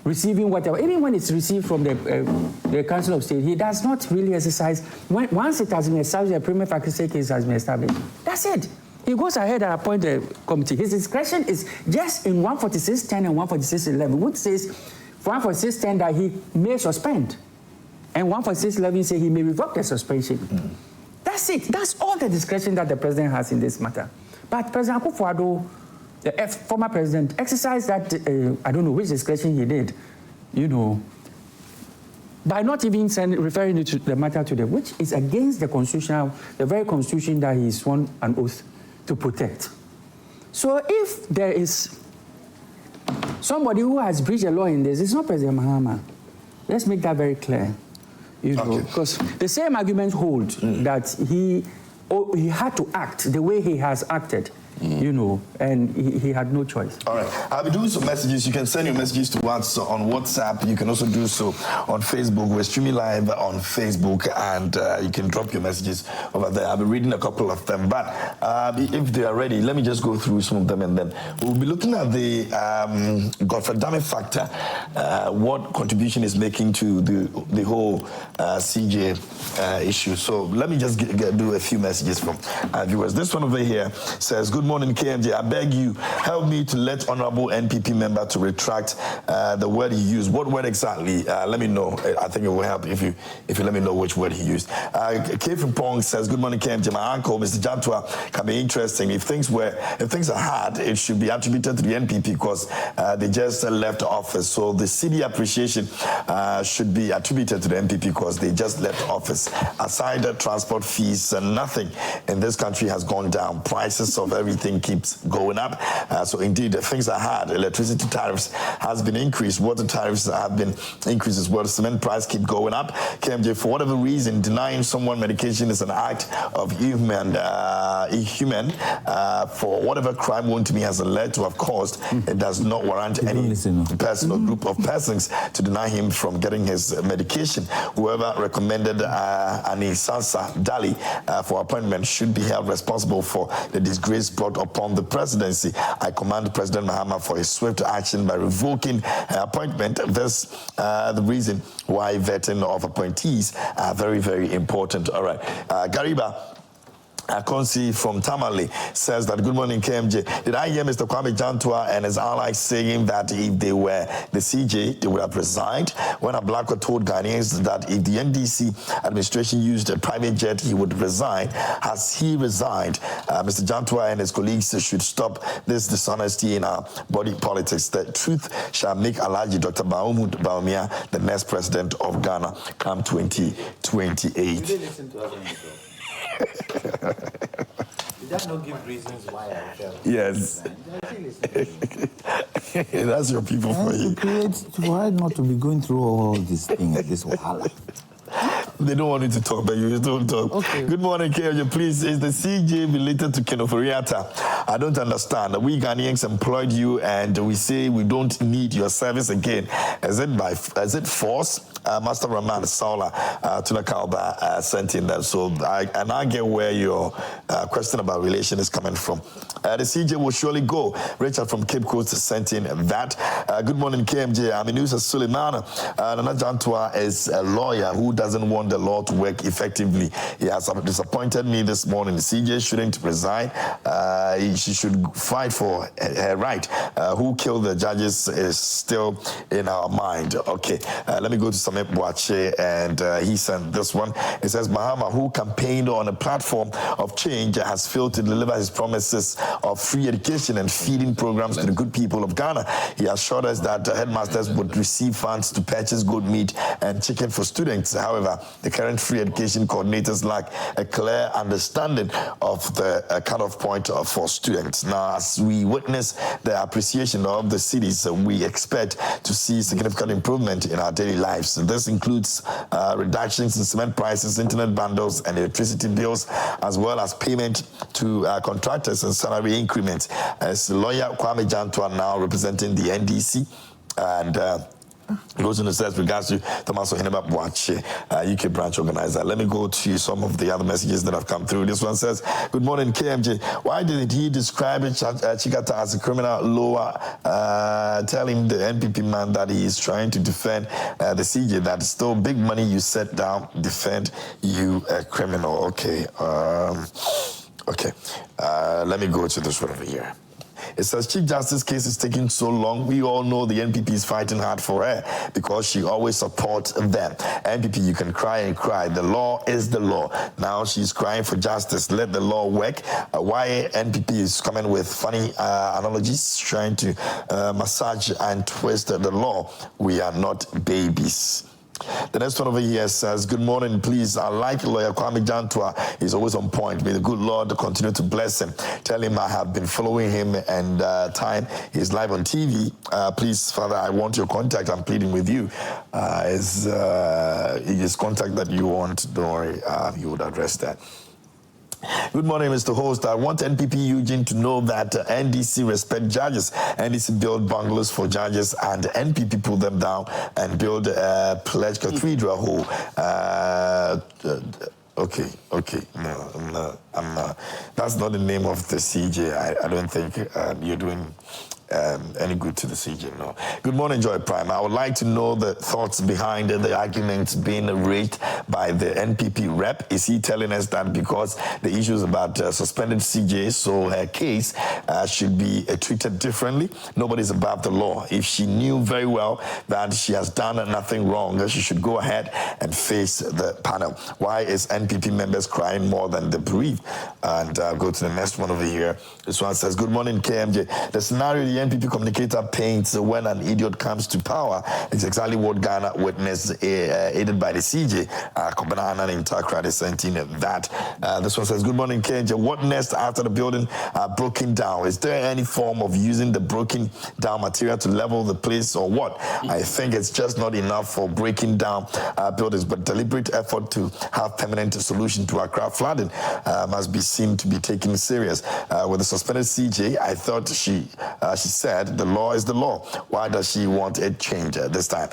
receiving whatever. Even when it's received from the Council of State, he does not really exercise. Once it has been established, a prima facie case has been established. That's it. He goes ahead and appoints a committee. His discretion is just in 146.10 and 146.11, which says 146.10 that he may suspend, and 146.11 says he may revoke the suspension. That's it. That's all the discretion that the president has in this matter. But President Akufo-Addo, the former president, exercised that, I don't know which discretion he did, by not even referring to the matter to them, which is against the constitution, the very constitution that he sworn an oath to protect. So if there is somebody who has breached the law in this, it's not President Mahama. Let's make that very clear. Because the same arguments hold that he had to act the way he has acted. And he had no choice. All right. I'll be doing some messages. You can send your messages to us on WhatsApp. You can also do so on Facebook. We're streaming live on Facebook, and you can drop your messages over there. I'll be reading a couple of them. But if they are ready, let me just go through some of them, and then we'll be looking at the Godfrey Dame factor, what contribution is making to the whole CJ issue. So let me just do a few messages from viewers. This one over here says, "Good morning, KMJ. I beg you, help me to let Honorable NPP member to retract the word he used. What word exactly? Let me know. I think it will help if you let me know which word he used." Kefin Pong says, "Good morning, KMJ. My uncle, Mr. Jantua, can be interesting. If things are hard, it should be attributed to the NPP because they just left office. So the CD appreciation should be attributed to the NPP because they just left office. Aside the transport fees, nothing in this country has gone down. Prices of everything keeps going up. So indeed, things are hard. Electricity tariffs has been increased. Water tariffs have been increased as well. Cement price keep going up. KMJ, for whatever reason, denying someone medication is an act of inhuman for whatever crime one to me has alleged to have caused. It does not warrant any person or group of persons to deny him from getting his medication. Whoever recommended Anisansa Dali for appointment should be held responsible for the disgrace brought upon the presidency. I commend President Mahama for his swift action by revoking appointment. This the reason why vetting of appointees are very, very important." All right. Gariba Akonsi from Tamale says that, "Good morning, KMJ. Did I hear Mr. Kwame Jantua and his allies saying that if they were the CJ, they would have resigned? When Adomako told Ghanaians that if the NDC administration used a private jet, he would resign. Has he resigned? Mr. Jantua and his colleagues should stop this dishonesty in our body politics. The truth shall make Alhaji Dr. Mahmoud Bawumia the next president of Ghana come 2028. Did they listen to us on the show? Did that not give reasons why I felt? Yes. That's your people for you. Why not to be going through all these things, this wahala? They don't want you to talk, but you don't talk. Okay. Good morning, KJ. Please, is the CJ related to Kenoforiata? I don't understand. We Ghanaians employed you, and we say we don't need your service again. Is it force? Master Rahman Saula Tunakalba sent in that. So I get where your question about relation is coming from. The CJ will surely go. Richard from Cape Coast sent in that. Good morning, KMJ. I'm Inusa Suleiman. Nana Jantua is a lawyer who doesn't want the law to work effectively. He has disappointed me this morning. The CJ shouldn't resign. She should fight for her right. Who killed the judges is still in our mind. Okay, let me go to Samit Boache, and he sent this one. It says, Mahama, who campaigned on a platform of change, has failed to deliver his promises of free education and feeding programs to the good people of Ghana. He assured us that headmasters would receive funds to purchase goat meat and chicken for students. However, the current free education coordinators lack a clear understanding of the cutoff point for students. Now, as we witness the appreciation of the cities, we expect to see significant improvement in our daily lives. This includes reductions in cement prices, internet bundles, and electricity bills, as well as payment to contractors and salary increments. As lawyer Kwame Jantua, now representing the NDC, and He goes in and says, regards to Tomaso Hineba Boache, UK branch organizer. Let me go to some of the other messages that have come through. This one says, good morning, KMJ. Why did he describe Chikata as a criminal lawyer, telling the NPP man that he is trying to defend the CJ, that still big money you set down, defend you a criminal. Okay. Let me go to this one over here. It says, Chief Justice case is taking so long. We all know the NPP is fighting hard for her because she always supports them. NPP, you can cry and cry. The law is the law. Now she's crying for justice. Let the law work. Why NPP is coming with funny analogies, trying to massage and twist the law. We are not babies. The next one over here says, good morning, please. I like lawyer Kwame Jantua. He's always on point. May the good Lord continue to bless him. Tell him I have been following him and time. He's live on TV. Please, Father, I want your contact. I'm pleading with you. His contact that you want, don't worry, you would address that. Good morning, Mr. Host. I want NPP Eugene to know that NDC respect judges. NDC build bungalows for judges, and NPP pull them down and build a pledge cathedral. Okay. No, I'm not. That's not the name of the CJ. I don't think you're doing any good to the CJ, no. Good morning, Joy Prime. I would like to know the thoughts behind the arguments being raised by the NPP rep. Is he telling us that because the issues about suspended CJ, so her case should be treated differently? Nobody's above the law. If she knew very well that she has done nothing wrong, she should go ahead and face the panel. Why is NPP members crying more than the bereaved? And go to the next one over here. This one says, good morning, KMJ. The scenario the NPP communicator paints when an idiot comes to power is exactly what Ghana witnessed, aided by the CJ. Kobana in Takrade sent in that. This one says, good morning, KMJ. What next after the building broken down? Is there any form of using the broken down material to level the place or what? I think it's just not enough for breaking down buildings, but deliberate effort to have permanent solution to Accra flooding must be seen to be taken serious. With the suspended CJ, I thought she said the law is the law. Why does she want it changed this time?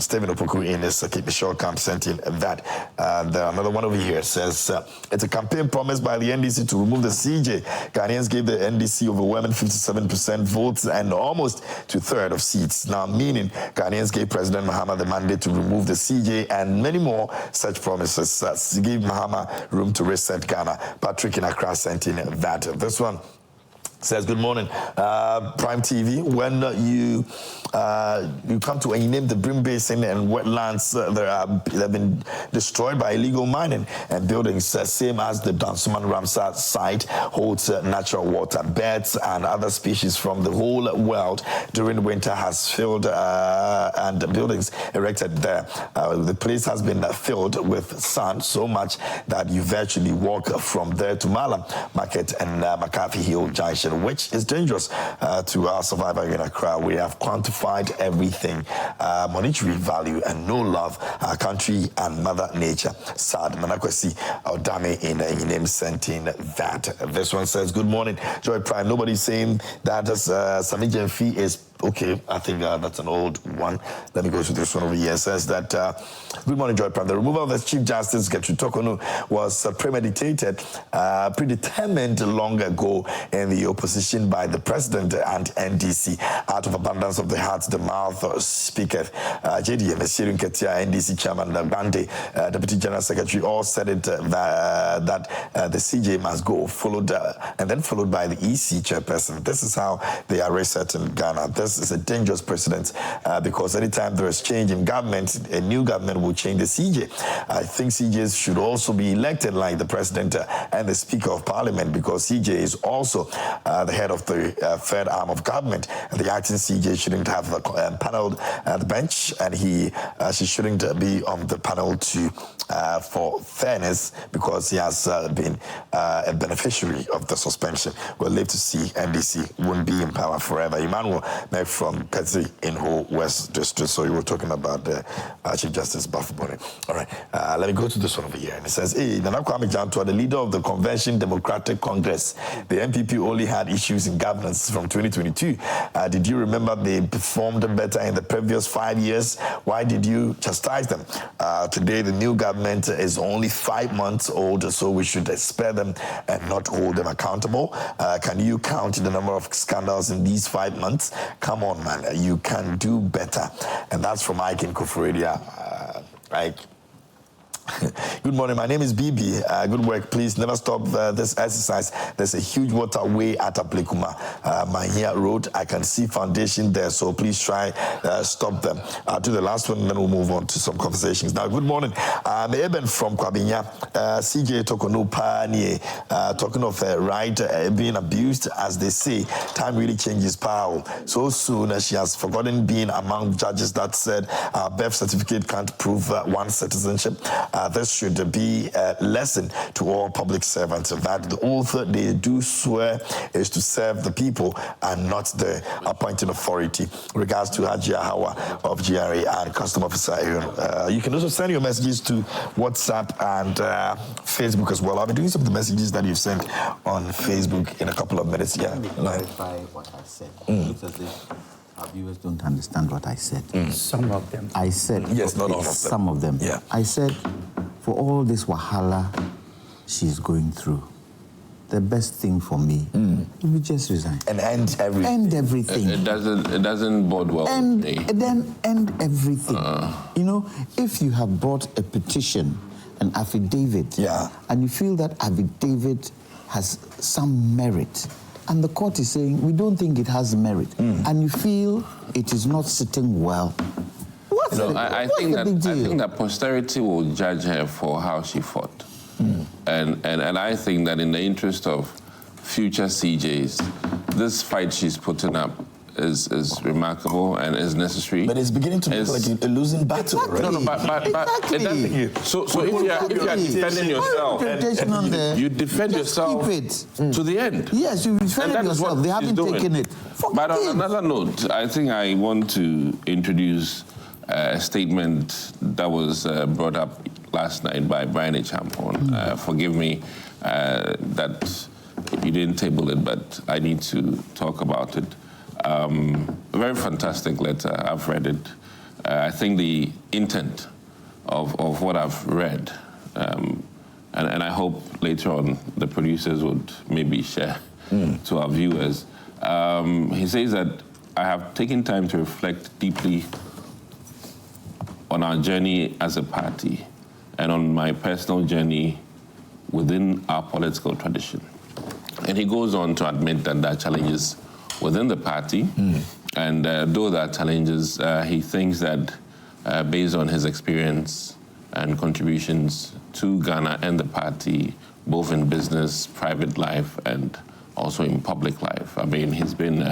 Stephen Opoku in his Keep the Short Camp sent in that. Another one over here says, it's a campaign promised by the NDC to remove the CJ. Ghanaians gave the NDC overwhelming 57% votes and almost 2/3 of seats. Now, meaning Ghanaians gave President Mahama the mandate to remove the CJ and many more such promises. Give Mahama room to reset Ghana. Patrick in Accra sent in that. This one says, good morning, Prime TV. When you come to and you name the Brim Basin and wetlands that have been destroyed by illegal mining and buildings, same as the Dansuman Ramsar site holds natural water. Birds and other species from the whole world during winter has filled and buildings erected there. The place has been filled with sand so much that you virtually walk from there to Malam Market and McCarthy Hill Junction, which is dangerous to our survivor in Accra. We have quantified everything, monetary value and no love, our country and Mother Nature. Sad Manakwesi Odame in name sent in that. This one says, good morning, Joy Prime. Nobody's saying that Samijan fee is okay. I think that's an old one. Let me go to this one over here. It says that, good morning, Joy Prime. The removal of the Chief Justice, Gertrude Tokonu, was premeditated, predetermined long ago in the opposition by the President and NDC. Out of abundance of the heart, the mouth speaketh. JDM, Sirin Ketia, NDC Chairman Bande, Deputy General Secretary, all said it that the CJ must go, followed by the EC Chairperson. This is how they are resetting Ghana. This is a dangerous precedent because anytime there is change in government, a new government will change the CJ. I think CJs should also be elected like the President and the Speaker of Parliament, because CJ is also the head of the third arm of government. The acting CJ shouldn't have paneled at the bench, and she shouldn't be on the panel for fairness, because he has been a beneficiary of the suspension. We'll live to see NDC won't be in power forever. Emmanuel Meg from Petsi in Ho West District. So you were talking about the Chief Justice Bafubone. All right, let me go to this one over here. And it says, hey, Nana Kwame Jantua, the leader of the Convention Democratic Congress, the MPP only had issues in governance from 2022. Did you remember they performed better in the previous 5 years? Why did you chastise them? Today, the new government is only 5 months old, so we should spare them and not hold them accountable. Can you count the number of scandals in these 5 months? Come on, man, you can do better. And that's from Ike in Koforedia. Ike. Good morning, my name is Bibi. Good work, please never stop this exercise. There's a huge waterway at Aplekuma, Mahia Road. I can see foundation there, so please try stop them. I'll do the last one and then we'll move on to some conversations. Now, good morning. Eben from Kwabinya, CJ Tokono Panie, talking of right being abused, as they say, time really changes power. So soon she has forgotten being among judges that said birth certificate can't prove one's citizenship. This should be a lesson to all public servants that the oath they do swear is to serve the people and not the appointing authority. Regards to Hajia Hawa of GRA and Custom Officer Aaron. You can also send your messages to WhatsApp and Facebook as well. I'll be doing some of the messages that you've sent on Facebook in a couple of minutes. Yeah. Let me clarify what I said. It looks as if our viewers don't understand what I said. Some of them. I said, yes, not all of them. Some of them. Yeah. I said, for all this wahala she's going through, the best thing for me is we just resign. And end everything. End everything. It doesn't bode well with me. Then end everything. You know, if you have brought a petition, an affidavit, and you feel that affidavit has some merit, and the court is saying, we don't think it has merit, and you feel it is not sitting well, I think that posterity will judge her for how she fought. And I think that in the interest of future CJs, this fight she's putting up is remarkable and is necessary. But it's beginning to look like a losing battle, right? No, but it doesn't. So if you are defending yourself, you defend yourself to the end. Yes, you defend yourself. They haven't taken it. But on another note, I think I want to introduce a statement that was brought up last night by Brian Champon. Forgive me that you didn't table it, but I need to talk about it. A very fantastic letter. I've read it. I think the intent of what I've read, and I hope later on the producers would maybe share to our viewers. He says that I have taken time to reflect deeply on our journey as a party and on my personal journey within our political tradition. And he goes on to admit that there are challenges within the party, and though there are challenges, he thinks that based on his experience and contributions to Ghana and the party, both in business, private life, and also in public life. I mean, he's been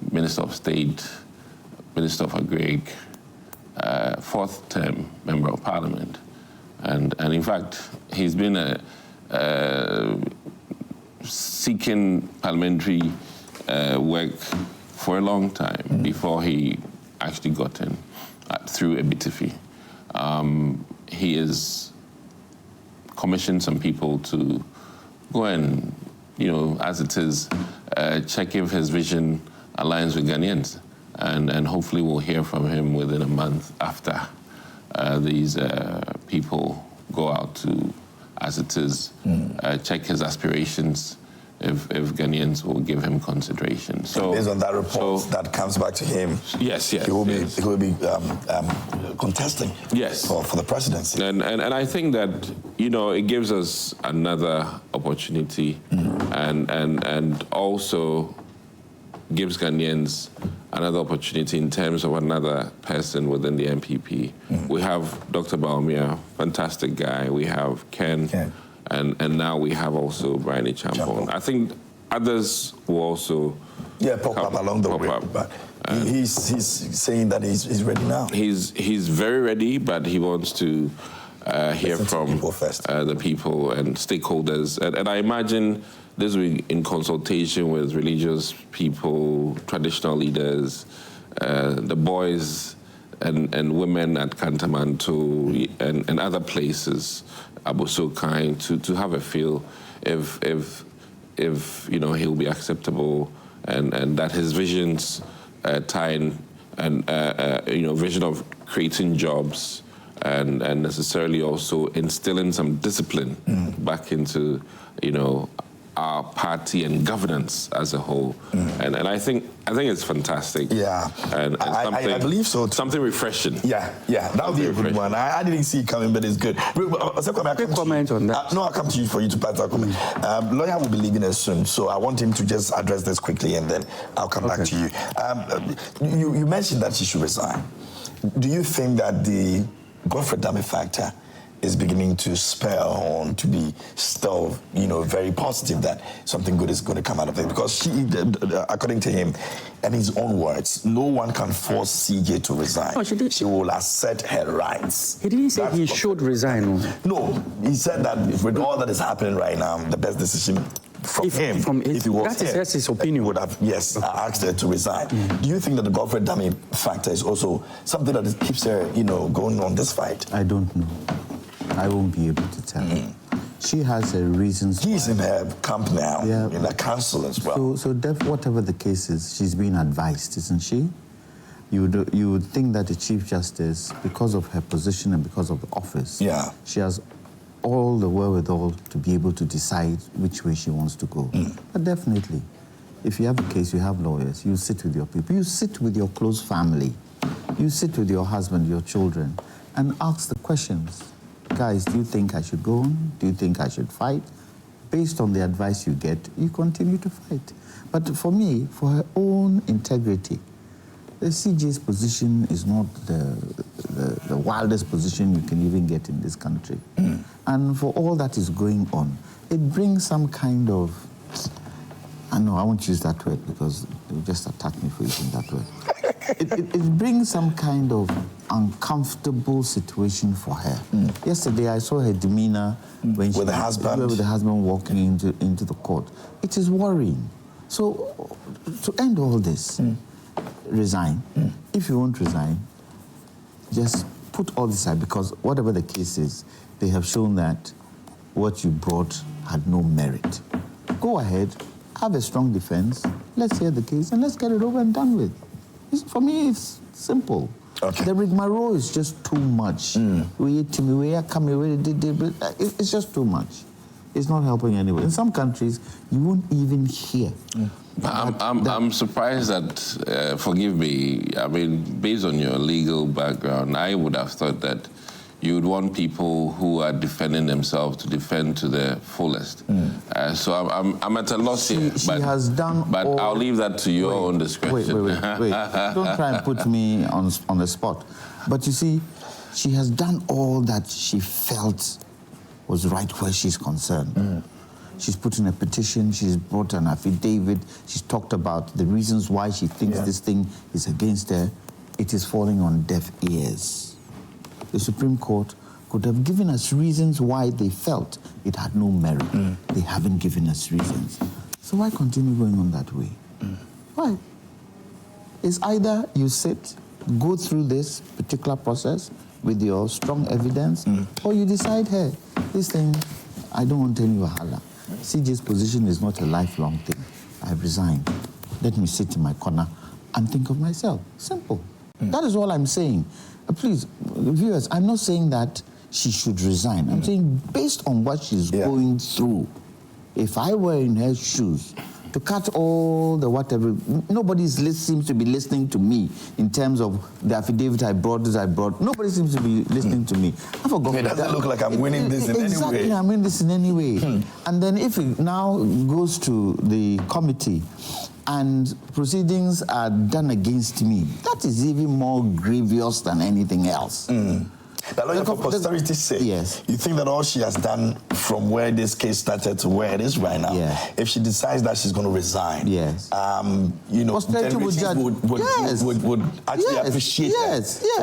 Minister of State, Minister of Agric, fourth term Member of Parliament. And in fact, he's been seeking parliamentary work for a long time before he actually got in through a BTF. He has commissioned some people to go and, as it is, check if his vision aligns with Ghanaians. And hopefully we'll hear from him within a month after these people go out to, as it is, check his aspirations, if Ghanaians will give him consideration. So based on that report that comes back to him, yes, he will be contesting for the presidency. And I think that it gives us another opportunity, and also gives Ghanaians another opportunity in terms of another person within the MPP. We have Dr. Baumia, fantastic guy. We have Ken. And now we have also Brian Champon. I think others will also pop up along the way. But he's saying that he's ready now. He's very ready, but he wants to hear from the people and stakeholders. And I imagine this will be in consultation with religious people, traditional leaders, the boys and women at Kantamanto and other places, Abosokai, to have a feel if he'll be acceptable and that his visions tie in vision of creating jobs and necessarily also instilling some discipline back into our party and governance as a whole, and I think it's fantastic. Yeah, and I believe so too. Something refreshing. Yeah, that would be a good one. I didn't see it coming, but it's good. Quick comment on that. No, I'll come to you for you to pass that comment. Lawyer will be leaving us soon, so I want him to just address this quickly, and then I'll come back to you. You mentioned that she should resign. Do you think that the Godfrey Dame factor is beginning to spell on to be still, very positive that something good is going to come out of it? Because she, according to him, and his own words, no one can force CJ to resign. Oh, she did. She will assert her rights. He didn't say he should resign. No, he said that with all that is happening right now, the best decision if he was that's his opinion. would have asked her to resign. Do you think that the Godfrey Dame factor is also something that keeps her, going on this fight? I don't know. I won't be able to tell. She has her reasons. He's in her camp now, in the council as well. So whatever the case is, she's being advised, isn't she? You would think that the Chief Justice, because of her position and because of the office, she has all the wherewithal to be able to decide which way she wants to go. But definitely, if you have a case, you have lawyers, you sit with your people, you sit with your close family, you sit with your husband, your children, and ask the questions. Guys, do you think I should go on? Do you think I should fight? Based on the advice you get, you continue to fight. But for me, for her own integrity, the CJ's position is not the wildest position you can even get in this country. And for all that is going on, it brings some kind of, I won't use that word because they'll just attack me for using that word. It brings some kind of uncomfortable situation for her. Yesterday, I saw her demeanor when she with the husband walking into the court. It is worrying. So, to end all this, resign. If you won't resign, just put all this aside, because whatever the case is, they have shown that what you brought had no merit. Go ahead, have a strong defense, let's hear the case, and let's get it over and done with. For me, it's simple. Okay. The rigmarole is just too much. It's just too much. It's not helping anyone. In some countries, you won't even hear. I'm surprised that, forgive me, I mean, based on your legal background, I would have thought that you would want people who are defending themselves to defend to the fullest. So I'm at a loss here. She has done but all... I'll leave that to your own discretion. Wait. Don't try and put me on the spot. But you see, she has done all that she felt was right where she's concerned. She's put in a petition, she's brought an affidavit, she's talked about the reasons why she thinks this thing is against her. It is falling on deaf ears. The Supreme Court could have given us reasons why they felt it had no merit. They haven't given us reasons. So why continue going on that way? Why? It's either you sit, go through this particular process with your strong evidence, or you decide, hey, this thing, I don't want any wahala. CJ's position is not a lifelong thing. I've resigned. Let me sit in my corner and think of myself. Simple. That is all I'm saying. Please, viewers, I'm not saying that she should resign. I'm saying based on what she's going through, if I were in her shoes, to cut all the whatever, nobody seems to be listening to me in terms of the affidavit I brought, nobody seems to be listening to me. I forgot. It doesn't look like I'm winning this in any way. Exactly, I'm winning this in any way. And then if it now goes to the committee and proceedings are done against me, that is even more grievous than anything else. The lawyer, for posterity's sake, yes. You think that all she has done from where this case started to where it is right now, if she decides that she's going to resign, posterity would actually appreciate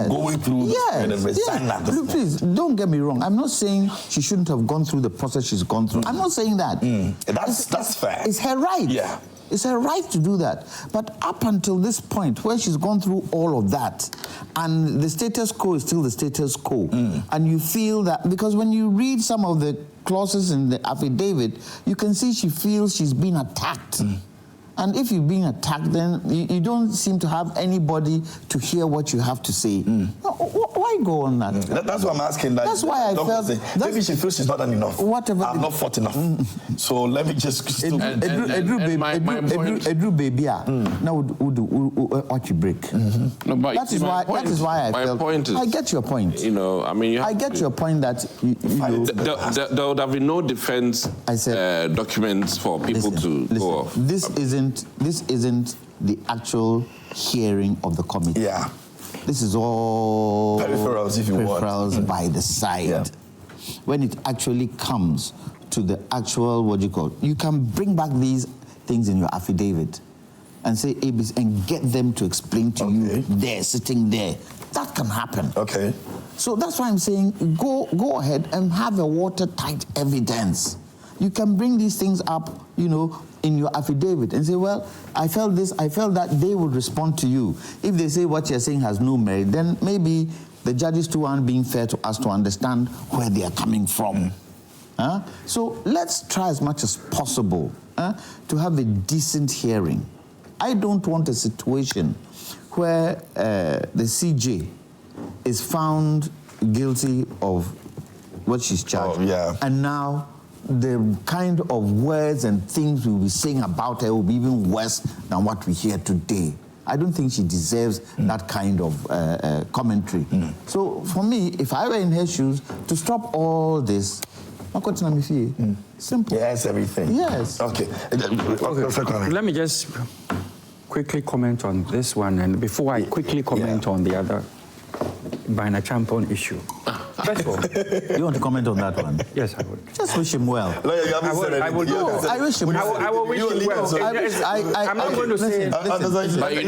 going through this and resign at this point. Please, don't get me wrong. I'm not saying she shouldn't have gone through the process she's gone through. I'm not saying that. That's fair. It's her right. Yeah. It's her right to do that. But up until this point, where she's gone through all of that, and the status quo is still the status quo, and you feel that, because when you read some of the clauses in the affidavit, you can see she feels she's been attacked. And if you're being attacked, then you don't seem to have anybody to hear what you have to say. Why go on that? That's what I'm asking. That's why I felt... Maybe she feels she's not done enough. Whatever. I've not fought enough. So let me just... Edru baby, now what you break. No, but that is why I felt... Point is, I get your point. You know, I mean... I get your point that... There would have been no defense documents for people to go off. This isn't the actual hearing of the committee. Yeah. This is all peripherals, if you want. Peripherals by the side. Yeah. When it actually comes to the actual, what you call, you can bring back these things in your affidavit and say ABC and get them to explain to you there, sitting there. That can happen. Okay. So that's why I'm saying go ahead and have a watertight evidence. You can bring these things up, in your affidavit and say, well, I felt this, I felt that. They would respond to you. If they say what you're saying has no merit, then maybe the judges too aren't being fair to us to understand where they are coming from. So let's try as much as possible to have a decent hearing. I don't want a situation where the CJ is found guilty of what she's charged. And now the kind of words and things we'll be saying about her will be even worse than what we hear today. I don't think she deserves that kind of commentary. So for me, if I were in her shoes, to stop all this, simple. Yes, everything. Yes. Okay. Let me just quickly comment on this one, and before I quickly comment on the other Bina Champon issue. First of all, you want to comment on that one? Yes, I would. Just wish him well. I wish him well. I will wish him well. I'm not going to say... But you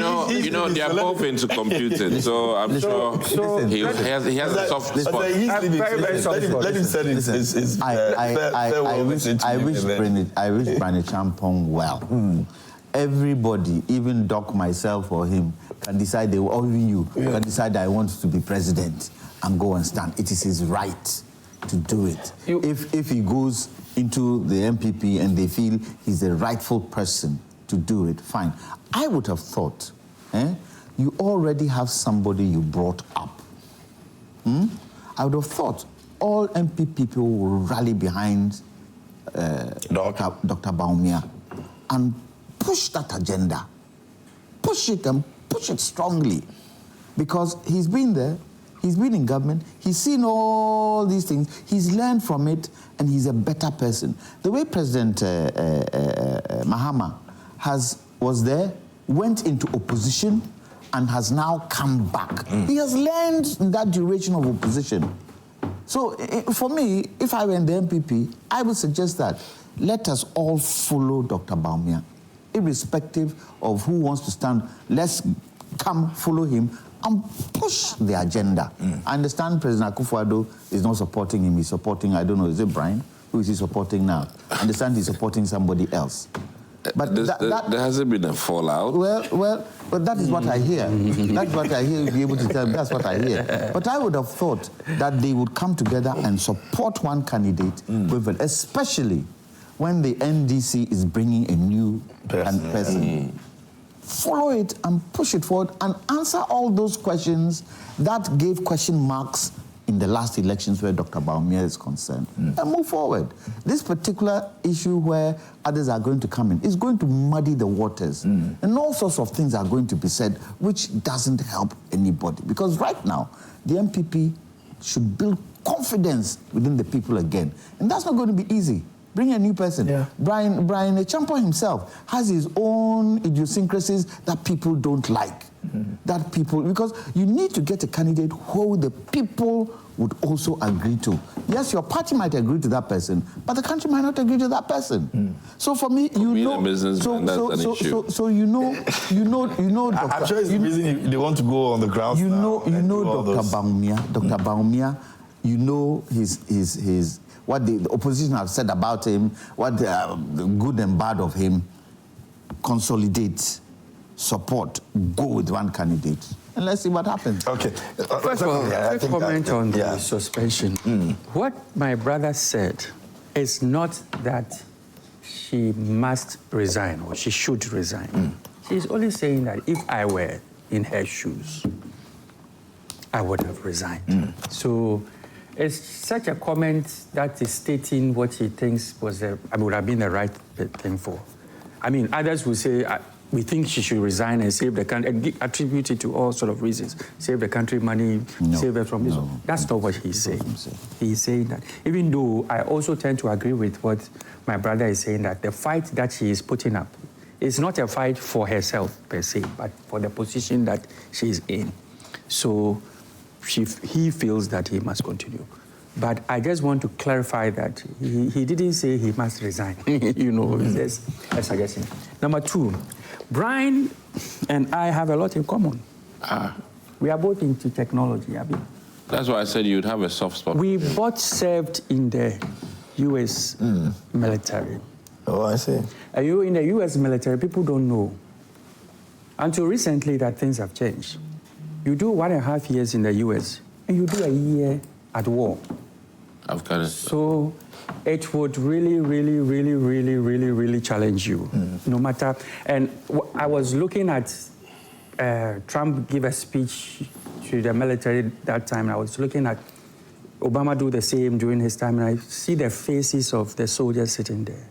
know, they are both into computing, so I'm sure he has a soft spot. Very soft spot. Let him say his I wish Bina Champon well. Everybody, even Doc, myself, or him, can decide, or even you, can decide I want to be president and go and stand. It is his right to do it. If he goes into the MPP and they feel he's the rightful person to do it, fine. I would have thought, you already have somebody you brought up. I would have thought all MP people will rally behind Dr. Bawumia and push that agenda. Push it and push it strongly. Because he's been there, he's been in government, he's seen all these things, he's learned from it, and he's a better person. The way President Mahama was there, went into opposition, and has now come back. He has learned in that duration of opposition. So for me, if I were in the MPP, I would suggest that let us all follow Dr. Bawumia. Irrespective of who wants to stand, let's come follow him and push the agenda. I understand President Akufo-Addo is not supporting him. He's supporting, I don't know, is it Brian? Who is he supporting now? I understand he's supporting somebody else. But there hasn't been a fallout. Well, but that is what I hear. That's what I hear. You'll be able to tell me. That's what I hear. But I would have thought that they would come together and support one candidate, especially when the NDC is bringing a new person. Follow it and push it forward and answer all those questions that gave question marks in the last elections where Dr. Bawumia is concerned, and move forward. This particular issue where others are going to come in is going to muddy the waters, and all sorts of things are going to be said which doesn't help anybody. Because right now, the MPP should build confidence within the people again, and that's not going to be easy. Bring a new person. Brian Champon himself has his own idiosyncrasies that people don't like. that people, because you need to get a candidate who the people would also agree to. Yes, your party might agree to that person, but the country might not agree to that person. So for me, you know, so you know, I'm sure it's the reason they want to go on the ground. You know, Dr. Baumia. You know his what the opposition have said about him, what the good and bad of him. Consolidate, support, go with one candidate, and let's see what happens. Okay. First of all, a quick comment on the suspension. What my brother said is not that she must resign or she should resign. She's only saying that if I were in her shoes, I would have resigned. So it's such a comment that is stating what she thinks would have been the right thing for. I mean, others will say, we think she should resign and save the country, and attribute it to all sort of reasons. Save the country money, save it from this. That's not what he's saying. He's saying that, even though I also tend to agree with what my brother is saying, that the fight that she is putting up is not a fight for herself per se, but for the position that she's in. So he feels that he must continue. But I just want to clarify that he didn't say he must resign. You know, it's a suggestion. Number two, Brian and I have a lot in common. We are both into technology. That's why I said you'd have a soft spot. We both served in the U.S. military. Oh, I see. You in the U.S. military, people don't know. Until recently that things have changed. You do 1.5 years in the U.S. and you do a year at war. Afghanistan. So it would really challenge you, no matter. And I was looking at Trump give a speech to the military that time. I was looking at Obama do the same during his time, and I see the faces of the soldiers sitting there.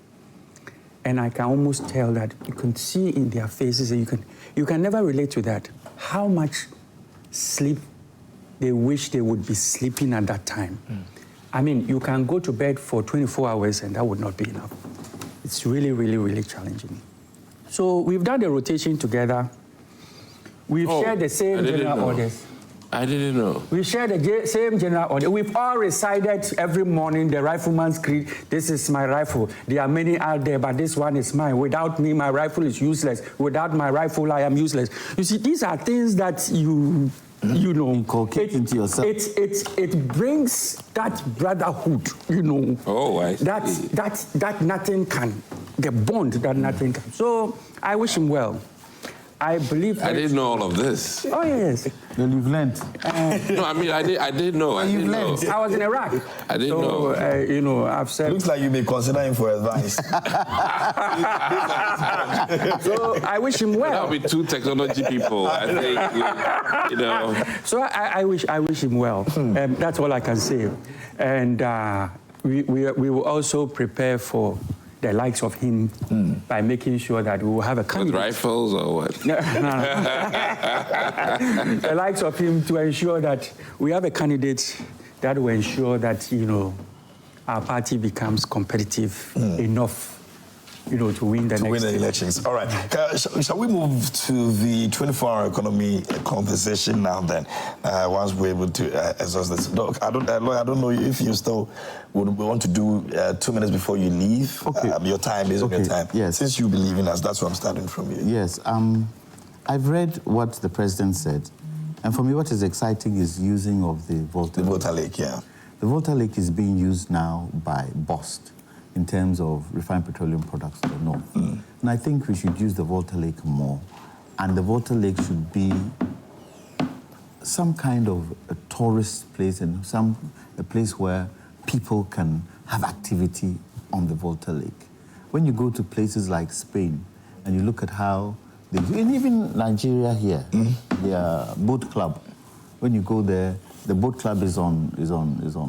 And I can almost tell that you can see in their faces, and you can never relate to that, how much sleep they wish they would be sleeping at that time. I mean, you can go to bed for 24 hours and that would not be enough. It's really challenging. So we've done the rotation together. We've shared the same general orders. I didn't know. We share the same general order. We've all recited every morning the rifleman's creed. This is my rifle. There are many out there, but this one is mine. Without me, my rifle is useless. Without my rifle, I am useless. You see, these are things that you know, inculcate into yourself. It brings that brotherhood, you know. Oh, I see. That nothing can, the bond that nothing can. So I wish him well. I believe. I didn't know all of this. Oh yes. Well, you've learned. No, I mean I didn't know. I didn't know. I was in Iraq. I didn't know. You know, I've said. Looks like you may consider him for advice. So I wish him well. That'll be two technology people. I think, you know. So I wish him well. That's all I can say. And we will also prepare for the likes of him by making sure that we will have a candidate. With rifles or what? No. The likes of him to ensure that we have a candidate that will ensure that, you know, our party becomes competitive enough, you know, to win the elections. All right. Shall we move to the 24-hour economy conversation now then, once we're able to exhaust this? Doc, I don't know if you still would want to do 2 minutes before you leave. Okay. Your time is your time. Yes. Since you believe in us, that's where I'm starting from you. Yes. I've read what the president said. And for me, what is exciting is using of the Volta Lake. The Volta Lake, yeah. The Volta Lake is being used now by BOST in terms of refined petroleum products to the north. And I think we should use the Volta Lake more. And the Volta Lake should be some kind of a tourist place and a place where people can have activity on the Volta Lake. When you go to places like Spain and you look at how they do, and even Nigeria here, their boat club, when you go there, the boat club is on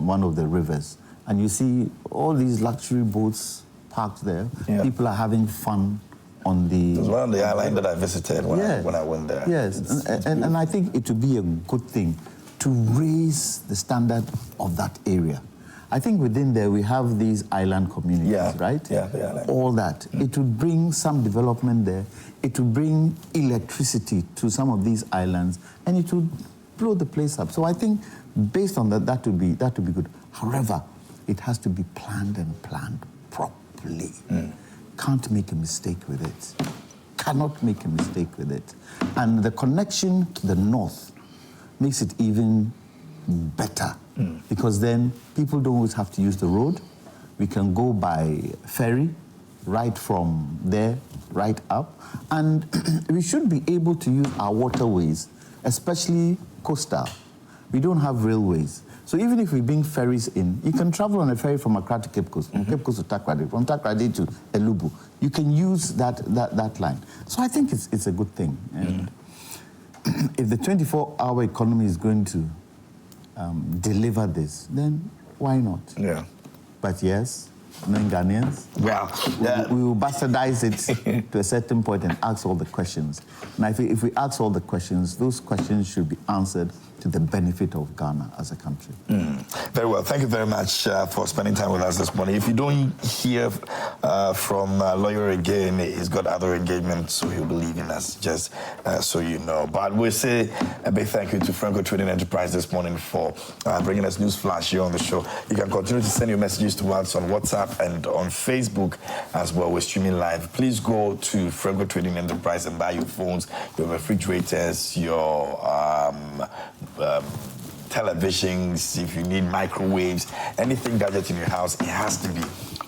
one of the rivers. And you see all these luxury boats parked there. Yeah. People are having fun on the... It was one of the islands that I visited when I went there. Yes, and I think it would be a good thing to raise the standard of that area. I think within there we have these island communities, right? Yeah, the island. All that. It would bring some development there. It would bring electricity to some of these islands, and it would blow the place up. So I think based on that, that would be good. However, it has to be planned and planned properly. Can't make a mistake with it. Cannot make a mistake with it. And the connection to the north makes it even better, because then people don't always have to use the road. We can go by ferry right from there, right up. And we should be able to use our waterways, especially coastal. We don't have railways. So even if we bring ferries in, you can travel on a ferry from Accra to Cape Coast, from Cape Coast to Takoradi, from Takoradi to Elubu. You can use that line. So I think it's a good thing. And if the 24-hour economy is going to deliver this, then why not? Yeah. But yes, knowing Ghanaians, Well, we will bastardize it to a certain point and ask all the questions. And I think if we ask all the questions, those questions should be answered to the benefit of Ghana as a country. Very well. Thank you very much for spending time with us this morning. If you don't hear from Lawyer again, he's got other engagements, so he'll be leaving us, just so you know. But we'll say a big thank you to Franco Trading Enterprise this morning for bringing us news flash here on the show. You can continue to send your messages to us on WhatsApp and on Facebook as well. We're streaming live. Please go to Franco Trading Enterprise and buy your phones, your refrigerators, your televisions, if you need microwaves, anything gadget in your house, it has to be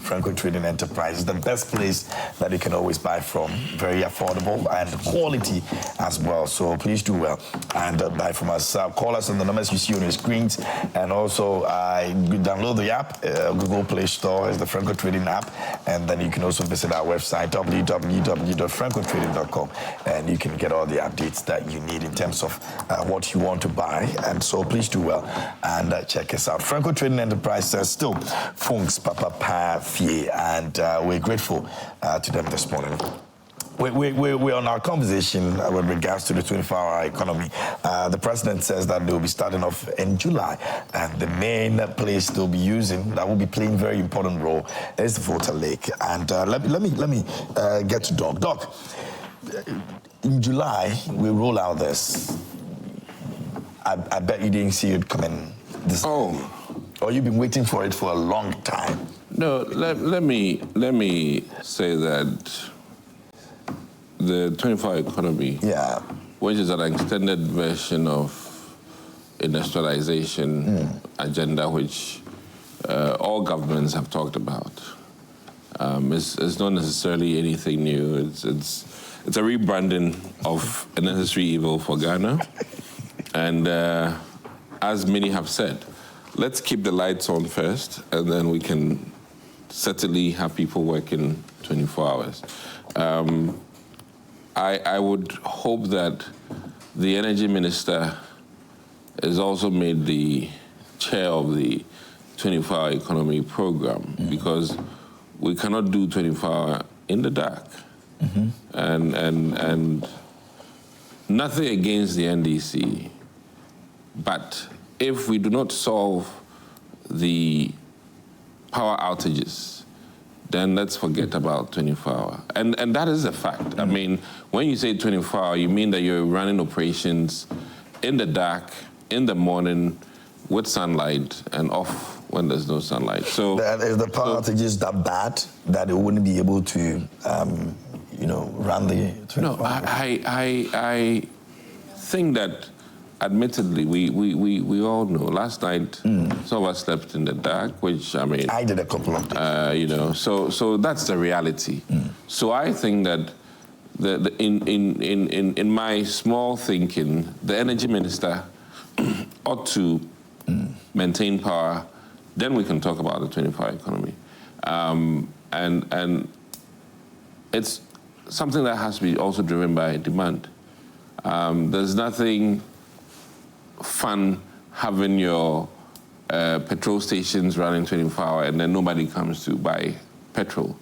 Franco Trading Enterprise. It's the best place that you can always buy from. Very affordable and quality as well. So please do well and buy from us. Call us on the numbers you see on your screens, and also download the app. Google Play Store is the Franco Trading app, and then you can also visit our website www.francotrading.com, and you can get all the updates that you need in terms of what you want to buy. And so please do well and check us out. Franco Trading Enterprise says still Funks Papa Pa Fie, and we're grateful to them this morning. We're on our conversation with regards to the 24-hour economy. The president says that they'll be starting off in July, and the main place they'll be using, that will be playing a very important role, is the Volta Lake. And let me get to Doc. Doc, in July, we roll out this. I bet you didn't see it coming this early. Or you've been waiting for it for a long time. No, let me say that the 24-hour economy, which is an extended version of industrialization agenda, which all governments have talked about, is not necessarily anything new. It's a rebranding of a necessary evil for Ghana, and as many have said, let's keep the lights on first, and then we can certainly have people working 24 hours. I would hope that the energy minister is also made the chair of the 24-hour economy program, because we cannot do 24-hour in the dark. And nothing against the NDC, but if we do not solve the power outages, then let's forget about 24-hour. And that is a fact. I mean, when you say 24-hour, you mean that you're running operations in the dark, in the morning, with sunlight, and off when there's no sunlight. So is the power outages that bad that it wouldn't be able to, run the 24-hour? No, I think that, admittedly, we all know. Last night, some of us slept in the dark, which, I mean... I did a couple of days. So that's the reality. So I think that in my small thinking, the energy minister ought to maintain power. Then we can talk about the 24-hour economy. And it's something that has to be also driven by demand. There's nothing fun having your petrol stations running 24-hour and then nobody comes to buy petrol.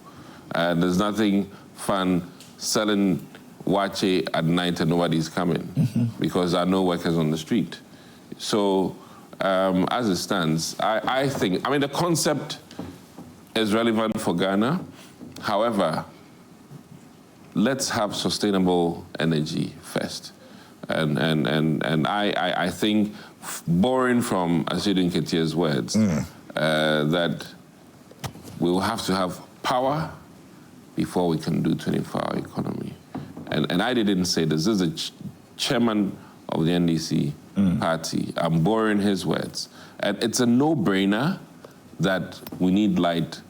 There's nothing fun selling wache at night and nobody's coming because there are no workers on the street. So as it stands, I think, I mean, the concept is relevant for Ghana. However, let's have sustainable energy first. And I think, borrowing from Asidu Nketiah's words, that we will have to have power before we can do 24-hour economy. And I didn't say this. This is the chairman of the NDC party. I'm borrowing his words. And it's a no-brainer that we need light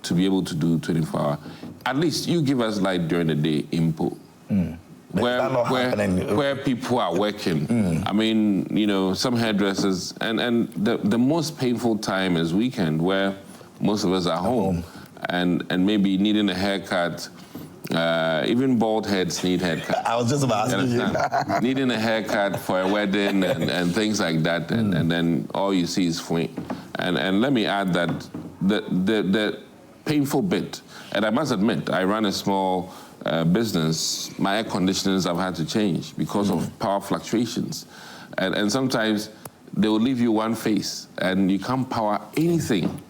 to be able to do 24-hour. At least you give us light during the day, Impo. Where people are working. I mean, you know, some hairdressers, and the most painful time is weekend, where most of us are home and maybe needing a haircut. Even bald heads need haircut. I was just about to ask you. Needing a haircut for a wedding and things like that, and then all you see is fwing. And let me add that the painful bit, and I must admit, I run a small business. My air conditioners have had to change because of power fluctuations. And sometimes they will leave you one phase and you can't power anything.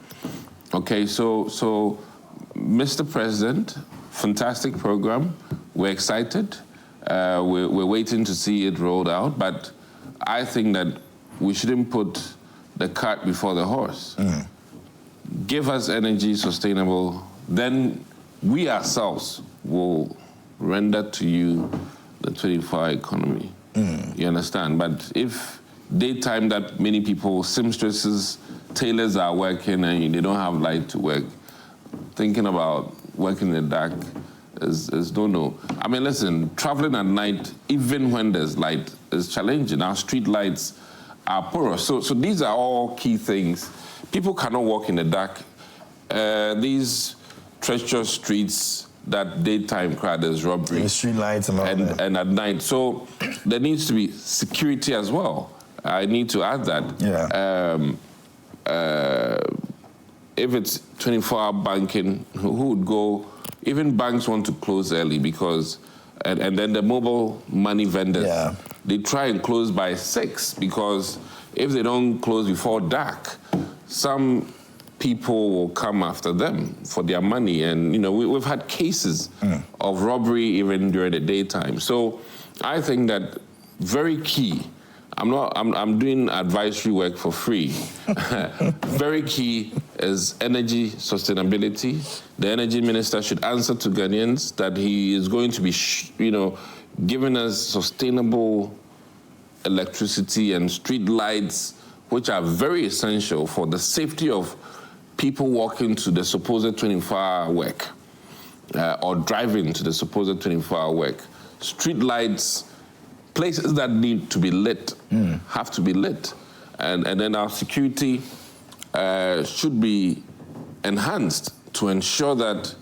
Okay, so Mr. President, fantastic program. We're excited. We're waiting to see it rolled out, but I think that we shouldn't put the cart before the horse. Give us energy sustainable, then we ourselves will render to you the 24-hour economy. You understand? But if daytime that many people, seamstresses, tailors are working and they don't have light to work, thinking about working in the dark is no. I mean, listen, traveling at night, even when there's light, is challenging. Our street lights are porous. So these are all key things. People cannot walk in the dark. These treacherous streets, that daytime crowd is robbery. The street lights and all that. And at night. So there needs to be security as well. I need to add that. Yeah. If it's 24-hour banking, who would go? Even banks want to close early because, and then the mobile money vendors, they try and close by 6 because if they don't close before dark, some people will come after them for their money. And, you know, we've had cases of robbery even during the daytime. So I think that very key, I'm doing advisory work for free. Very key is energy sustainability. The energy minister should answer to Ghanaians that he is going to be, giving us sustainable electricity and street lights, which are very essential for the safety of people walking to the supposed 24-hour work or driving to the supposed 24-hour work. Street lights, places that need to be lit have to be lit. And then our security should be enhanced to ensure that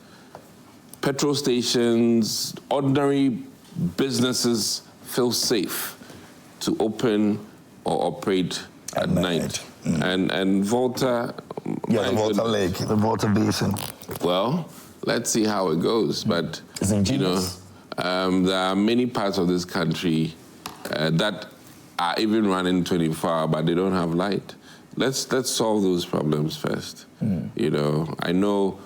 petrol stations, ordinary businesses feel safe to open or operate at night. And Volta... Yeah, the Volta Lake, the Volta Basin. Well, let's see how it goes. But, there are many parts of this country that are even running 24-hour, but they don't have light. Let's solve those problems first. I know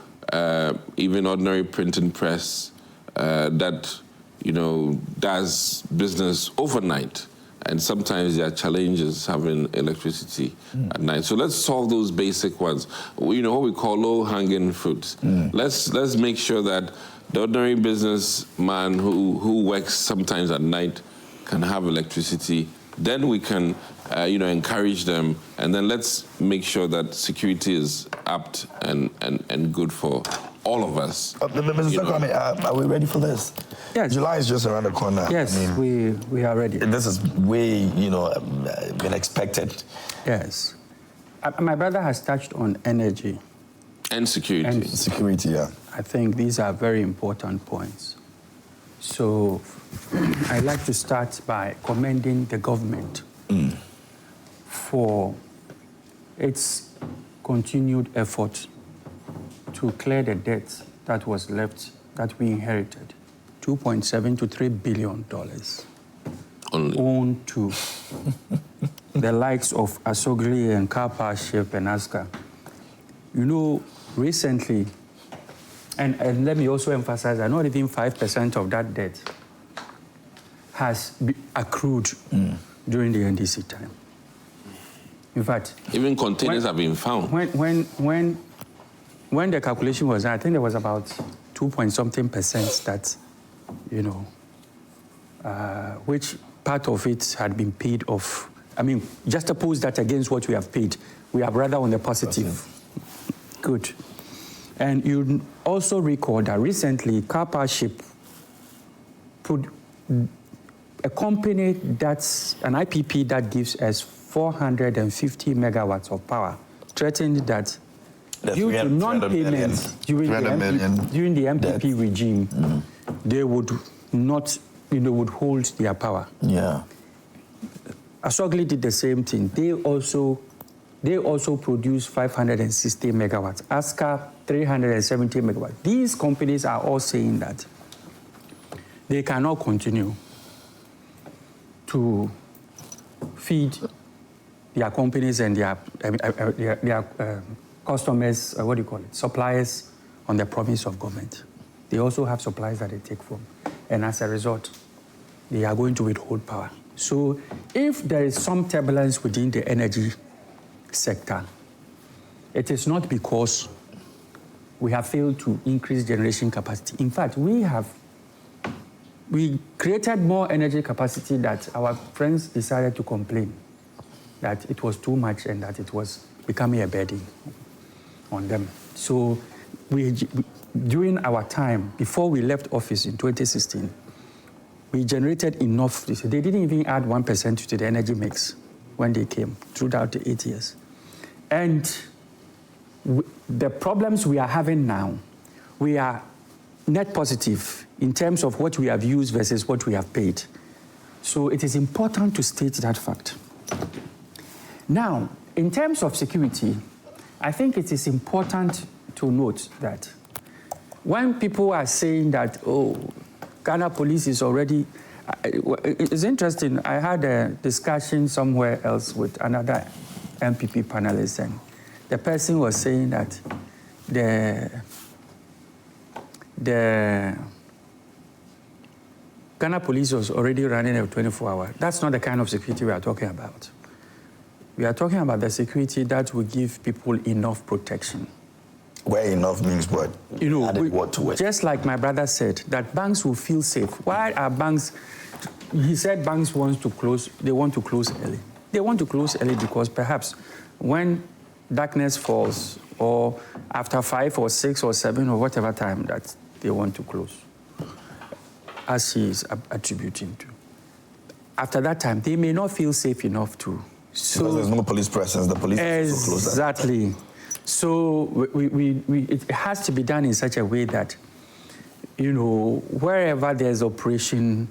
even ordinary printing press that, does business overnight. And sometimes there are challenges having electricity at night. So let's solve those basic ones. What we call low-hanging fruits. Let's make sure that the ordinary businessman who works sometimes at night can have electricity. Then we can, encourage them. And then let's make sure that security is apt and good for all of us. Mr. Kwame, are we ready for this? Yes. July is just around the corner. Yes, we are ready. This is way, been expected. Yes. My brother has touched on energy. And security. Security, yeah. I think these are very important points. So I'd like to start by commending the government for its continued effort to clear the debt that was left, that we inherited. $2.7 to $3 billion Only. owned to the likes of Asogli and Car Power Ship and ASCA. You know, recently, and let me also emphasize that not even 5% of that debt has accrued during the NDC time. In fact, even containers have been found. When the calculation was done, I think there was about 2-point-something% that, you know, which part of it had been paid off. I mean, just oppose that against what we have paid. We are rather on the positive. Good. And you also recall that recently, Car Power Ship put a company that's an IPP that gives us 450 megawatts of power, threatened that due to non-payments during the MPP regime, they would not, you know, would hold their power. Yeah. Asogli did the same thing. They also produce 560 megawatts. ASCA 370 megawatts. These companies are all saying that they cannot continue to feed their companies and their customers, what do you call it, suppliers, on the promise of government. They also have supplies that they take from. And as a result, they are going to withhold power. So if there is some turbulence within the energy sector, it is not because we have failed to increase generation capacity. In fact, we created more energy capacity that our friends decided to complain that it was too much and that it was becoming a burden on them. So during our time, before we left office in 2016, we generated enough. They didn't even add 1% to the energy mix when they came throughout the 8 years. And the problems we are having now, we are net positive in terms of what we have used versus what we have paid. So it is important to state that fact. Now, in terms of security, I think it is important to note that when people are saying that, oh, Ghana police is already, it's interesting. I had a discussion somewhere else with another MPP panelist, and the person was saying that the Ghana police was already running a 24-hour. That's not the kind of security we are talking about. We are talking about the security that will give people enough protection. Where enough means what? You know, what to it? Just like my brother said, that banks will feel safe. Why are banks? He said banks want to close. They want to close early. They want to close early because perhaps when darkness falls, or after 5 or 6 or 7 or whatever time that they want to close, as he is attributing to, after that time they may not feel safe enough to. So because there's no police presence, the police is so close. Exactly. So it has to be done in such a way that, you know, wherever there's operation,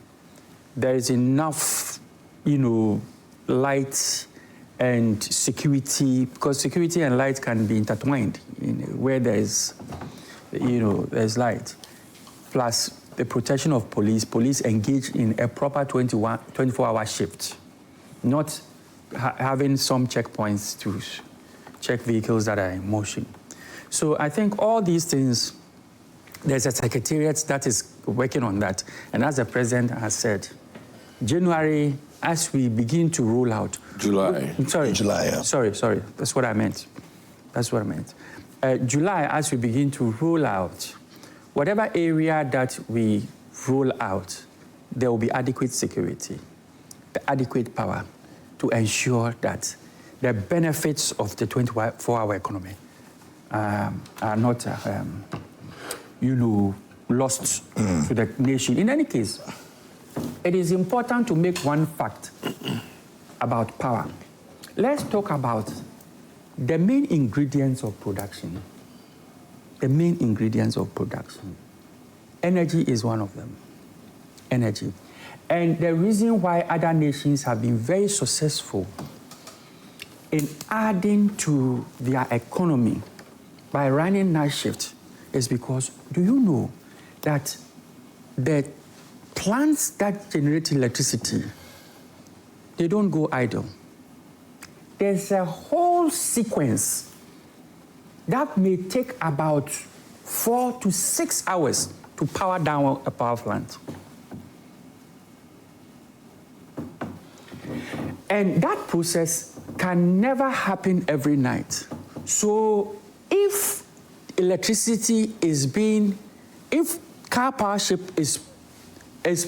there is enough, you know, light and security, because security and light can be intertwined where there's, you know, there's light. Plus the protection of police engaged in a proper 24-hour shift, not having some checkpoints to check vehicles that are in motion. So I think all these things, there's a secretariat that is working on that. And as the president has said, January, as we begin to roll out. July. July, yeah. Sorry. That's what I meant. July, as we begin to roll out, whatever area that we roll out, there will be adequate security, the adequate power to ensure that the benefits of the 24-hour economy are not, you know, lost to the nation. In any case, it is important to make one fact about power. Let's talk about the main ingredients of production. The main ingredients of production. Energy is one of them. Energy. And the reason why other nations have been very successful in adding to their economy by running night shift is because, do you know that the plants that generate electricity, they don't go idle. there's a whole sequence that may take about 4 to 6 hours to power down a power plant. And that process can never happen every night. So if electricity is being, if car power ship is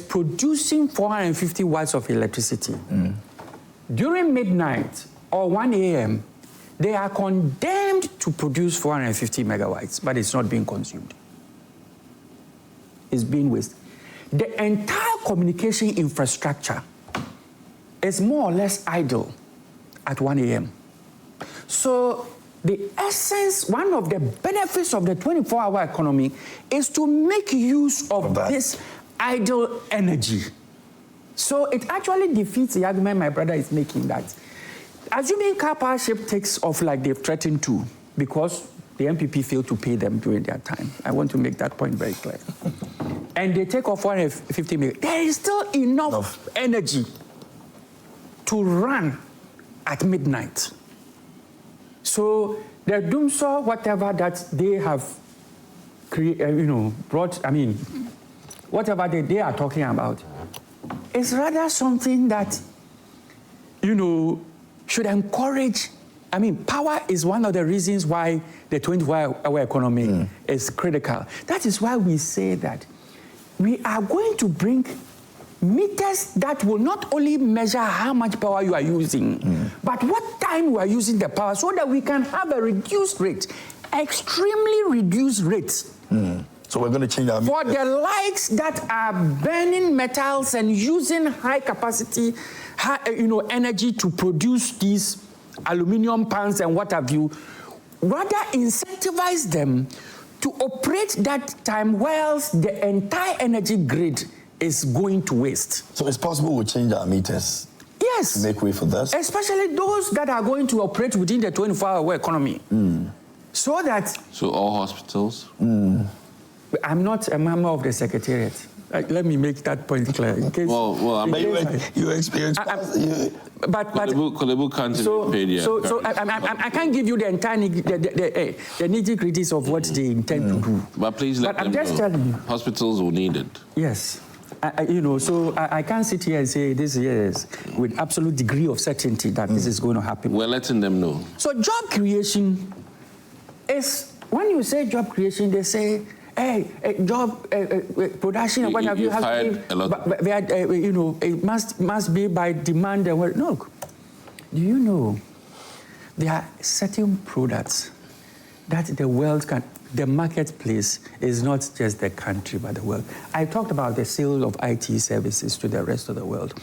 producing 450 watts of electricity, during midnight or 1 a.m., they are condemned to produce 450 megawatts, but it's not being consumed. It's being wasted. The entire communication infrastructure is more or less idle at 1 a.m. So the essence, one of the benefits of the 24-hour economy is to make use of this idle energy. So it actually defeats the argument my brother is making that assuming car power ship takes off like they've threatened to, because the MPP failed to pay them during their time. I want to make that point very clear. And they take off 150 megawatts. There is still enough energy to run at midnight. So the doomsaw, whatever that they have brought, I mean, whatever they are talking about, is rather something that, should encourage. I mean, power is one of the reasons why the 24-hour economy is critical. That is why we say that we are going to bring meters that will not only measure how much power you are using, but what time you are using the power, so that we can have a reduced rate, extremely reduced rate. So we're going to change our for the likes that are burning metals and using high capacity, energy to produce these aluminum pans and what have you. Rather incentivize them to operate that time whilst the entire energy grid is going to waste. So it's possible we'll change our meters. Yes. To make way for this. Especially those that are going to operate within the 24-hour economy. So that... So all hospitals? I'm not a member of the Secretariat. Let me make that point clear. In case, you experienced... But Kolebu can't pay the... So I can't give you the entire the nitty-gritties of what they intend to do. But please let them know. Just telling you. Hospitals will need it. Yes. So I can't sit here and say this is with absolute degree of certainty that this is going to happen. We're letting them know. So job creation is, when you say job creation, they say, hey, job production and what have you, it must be by demand and what. Look, do you know there are certain products that the world can, the marketplace is not just the country but the world. I talked about the sale of IT services to the rest of the world.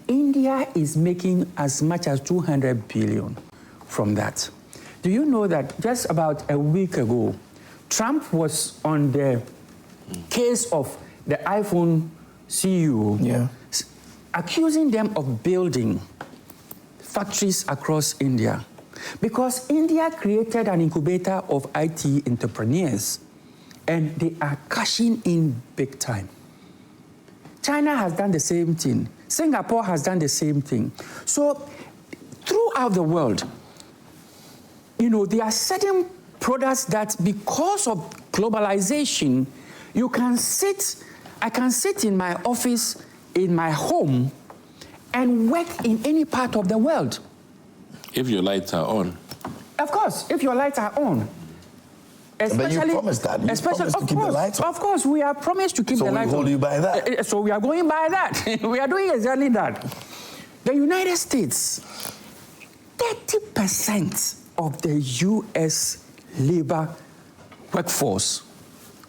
India is making as much as 200 billion from that. Do you know that just about a week ago, Trump was on the case of the iPhone CEO, accusing them of building factories across India, because India created an incubator of IT entrepreneurs, and they are cashing in big time. China has done the same thing. Singapore has done the same thing. So throughout the world, there are certain products that, because of globalization, I can sit in my office, in my home, and work in any part of the world. If your lights are on. Of course, if your lights are on. But you promised that. You promised to keep the lights on. Of course, we are promised to keep the lights on. So we hold you by that. So we are going by that. We are doing exactly that. The United States, 30% of the U.S. labor workforce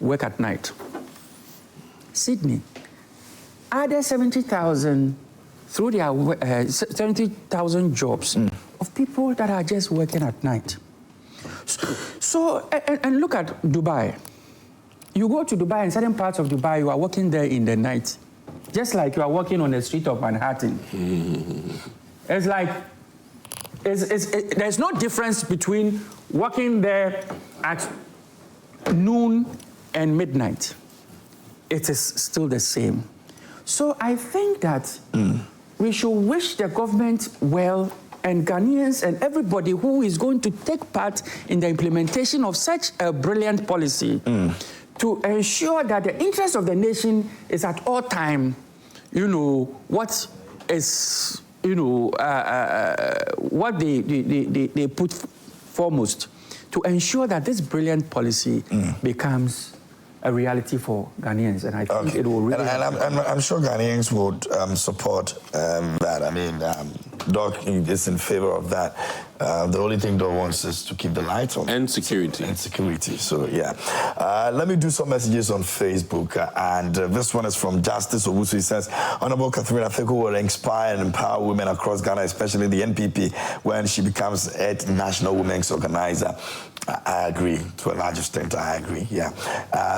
work at night. Sydney, added 70,000 through their 70,000 jobs of people that are just working at night. So and look at Dubai. You go to Dubai, in certain parts of Dubai, you are working there in the night, just like you are walking on the street of Manhattan. It's like, there's no difference between working there at noon and midnight. It is still the same. So I think that we should wish the government well and Ghanaians and everybody who is going to take part in the implementation of such a brilliant policy to ensure that the interest of the nation is at all time, what is, what they put foremost to ensure that this brilliant policy becomes a reality for Ghanaians, and I think it will really. And I'm sure Ghanaians would support that. I mean, Doc is in favor of that. The only thing Doc wants is to keep the lights on. And security. And security, so yeah. Let me do some messages on Facebook, and this one is from Justice Owusu. He says, Honorable Catherine Afeku will inspire and empower women across Ghana, especially the NPP, when she becomes head national women's organizer. I agree, to a large extent, I agree, yeah.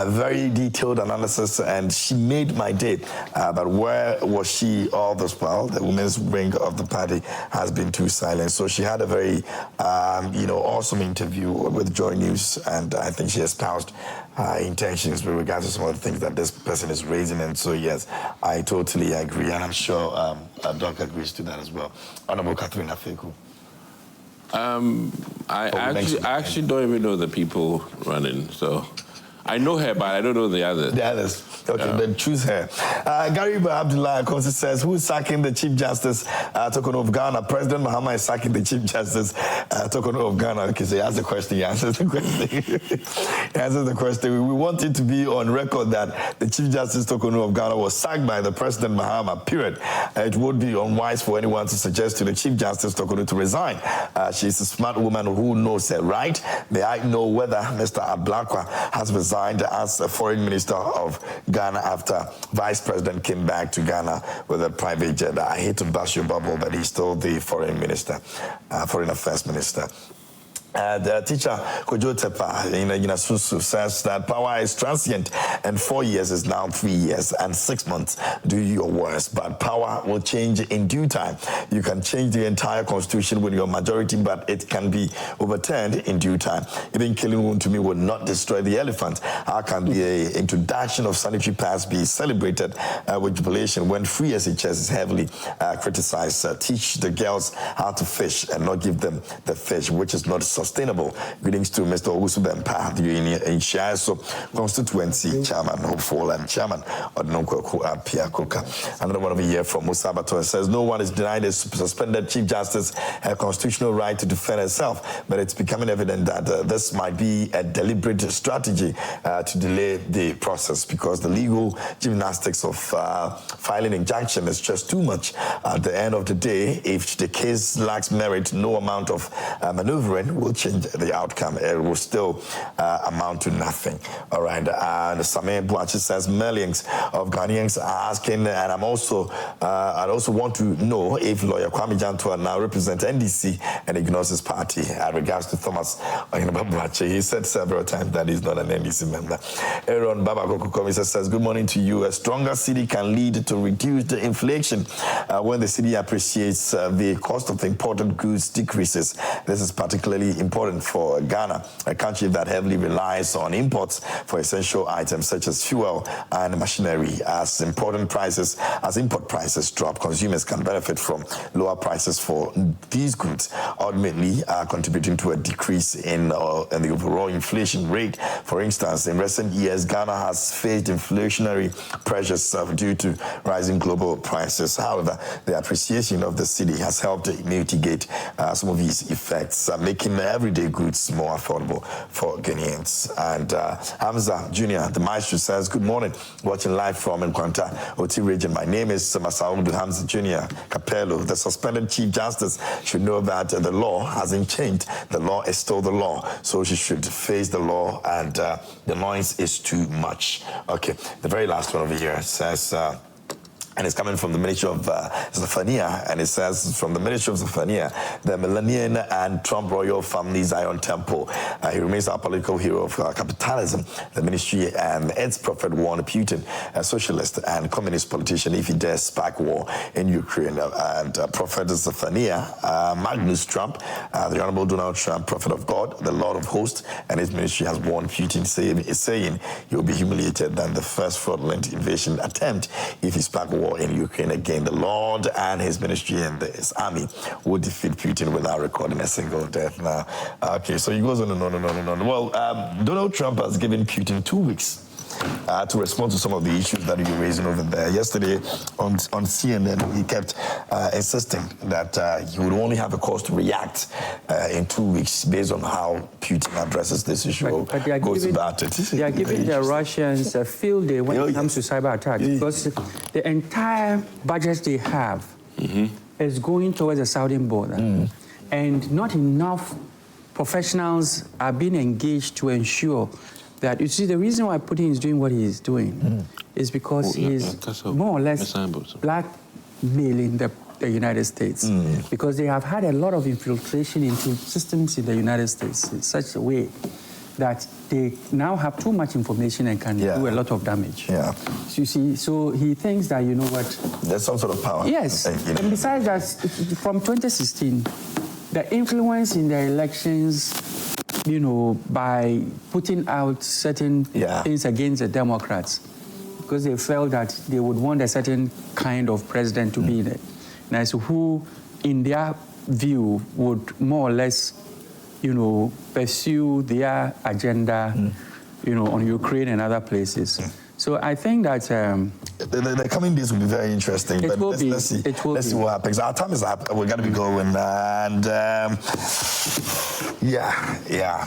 Very detailed analysis, and she made my day. But where was she all this while? The women's wing of the party has been too silent. So she had a very, awesome interview with Joy News, and I think she espoused intentions with regards to some of the things that this person is raising. And so, yes, I totally agree, and I'm sure Doc agrees to that as well. Honorable Catherine Afeku. I actually don't even know the people running, so I know her, but I don't know the others. The others. Okay, then choose her. Gary Abdullah Konsi says, who is sacking the Chief Justice, Tokono of Ghana? President Mahama is sacking the Chief Justice, Tokono of Ghana. Okay, so he asks the question, he answers the question. He answers the question. We want it to be on record that the Chief Justice, Tokono of Ghana, was sacked by the President Mahama, period. It would be unwise for anyone to suggest to the Chief Justice, Tokono, to resign. She's a smart woman who knows her right. May I know whether Mr. Ablakwa has resigned as a foreign minister of Ghana after Vice President came back to Ghana with a private jet? I hate to burst your bubble, but he's still the foreign minister, foreign affairs minister. The teacher, Kojo Tepa, Susu, says that power is transient and 4 years is now 3 years and 6 months. Do your worst, but power will change in due time. You can change the entire constitution with your majority, but it can be overturned in due time. Even killing one to me will not destroy the elephant. How can the introduction of sanitary pads be celebrated with jubilation when free SHS is heavily criticized? Teach the girls how to fish and not give them the fish, which is not sustainable. Greetings to Mr. Owusu Bempa, the Inshiaso constituency chairman, hopeful, and chairman Odononko Pia Koka. Another one of a year from Musabato says, no one is denied a suspended Chief Justice her constitutional right to defend herself, but it's becoming evident that this might be a deliberate strategy to delay the process because the legal gymnastics of filing injunction is just too much. At the end of the day, if the case lacks merit, no amount of maneuvering will change the outcome. It will still amount to nothing. All right. And Samir Buachi says millions of Ghanaians are asking, and I'd also want to know if lawyer Kwame Jantua now represents NDC and ignores his party. As regards to Thomas Buachi, he said several times that he's not an NDC member. Aaron Babakoko Komisa says, good morning to you. A stronger city can lead to reduced inflation. When the city appreciates, the cost of imported goods decreases. This is particularly important for Ghana, a country that heavily relies on imports for essential items such as fuel and machinery. As import prices drop, consumers can benefit from lower prices for these goods, ultimately contributing to a decrease in the overall inflation rate. For instance, in recent years, Ghana has faced inflationary pressures due to rising global prices. However, the appreciation of the city has helped mitigate some of these effects, making everyday goods more affordable for Ghanaians. And Hamza Jr., the maestro, says, good morning, watching live from Nkwanta, Oti region. My name is Masaudu Hamza Jr. Capello. The suspended Chief Justice should know that the law hasn't changed. The law is still the law, so she should face the law, and the noise is too much. Okay, the very last one over here says, and it's coming from the Ministry of Zephaniah, and it says, from the Ministry of Zephaniah, the Millennium and Trump royal family Zion Temple. He remains our political hero of capitalism. The ministry and its prophet warned Putin, a socialist and communist politician, if he dares spark war in Ukraine. And Prophet Zephaniah, Magnus Trump, the Honorable Donald Trump, prophet of God, the Lord of hosts, and his ministry has warned Putin, saying he will be humiliated than the first fraudulent invasion attempt if he spark war war in Ukraine again. The Lord and his ministry and his army will defeat Putin without recording a single death. Now, okay, so he goes on and on and on and on. Well, Donald Trump has given Putin 2 weeks to respond to some of the issues that you're raising over there. Yesterday on CNN, he kept insisting that he would only have a cause to react in 2 weeks based on how Putin addresses this issue but they are goes about it. They are giving the Russians a field day when it comes to cyber attacks because the entire budget they have is going towards the southern border. And not enough professionals are being engaged to ensure that, you see, the reason why Putin is doing what he is doing is because he's more or less blackmailing the United States because they have had a lot of infiltration into systems in the United States in such a way that they now have too much information and can do a lot of damage. Yeah. So you see, so he thinks that, you know what? There's some sort of power. Yes. And besides that, from 2016, the influence in the elections, you know, by putting out certain things against the Democrats, because they felt that they would want a certain kind of president to be there. Now, so who, in their view, would more or less, you know, pursue their agenda, you know, on Ukraine and other places. So I think that the coming days will be very interesting. It will be. Let's see what happens. Our time is up. We're going to be going, and yeah.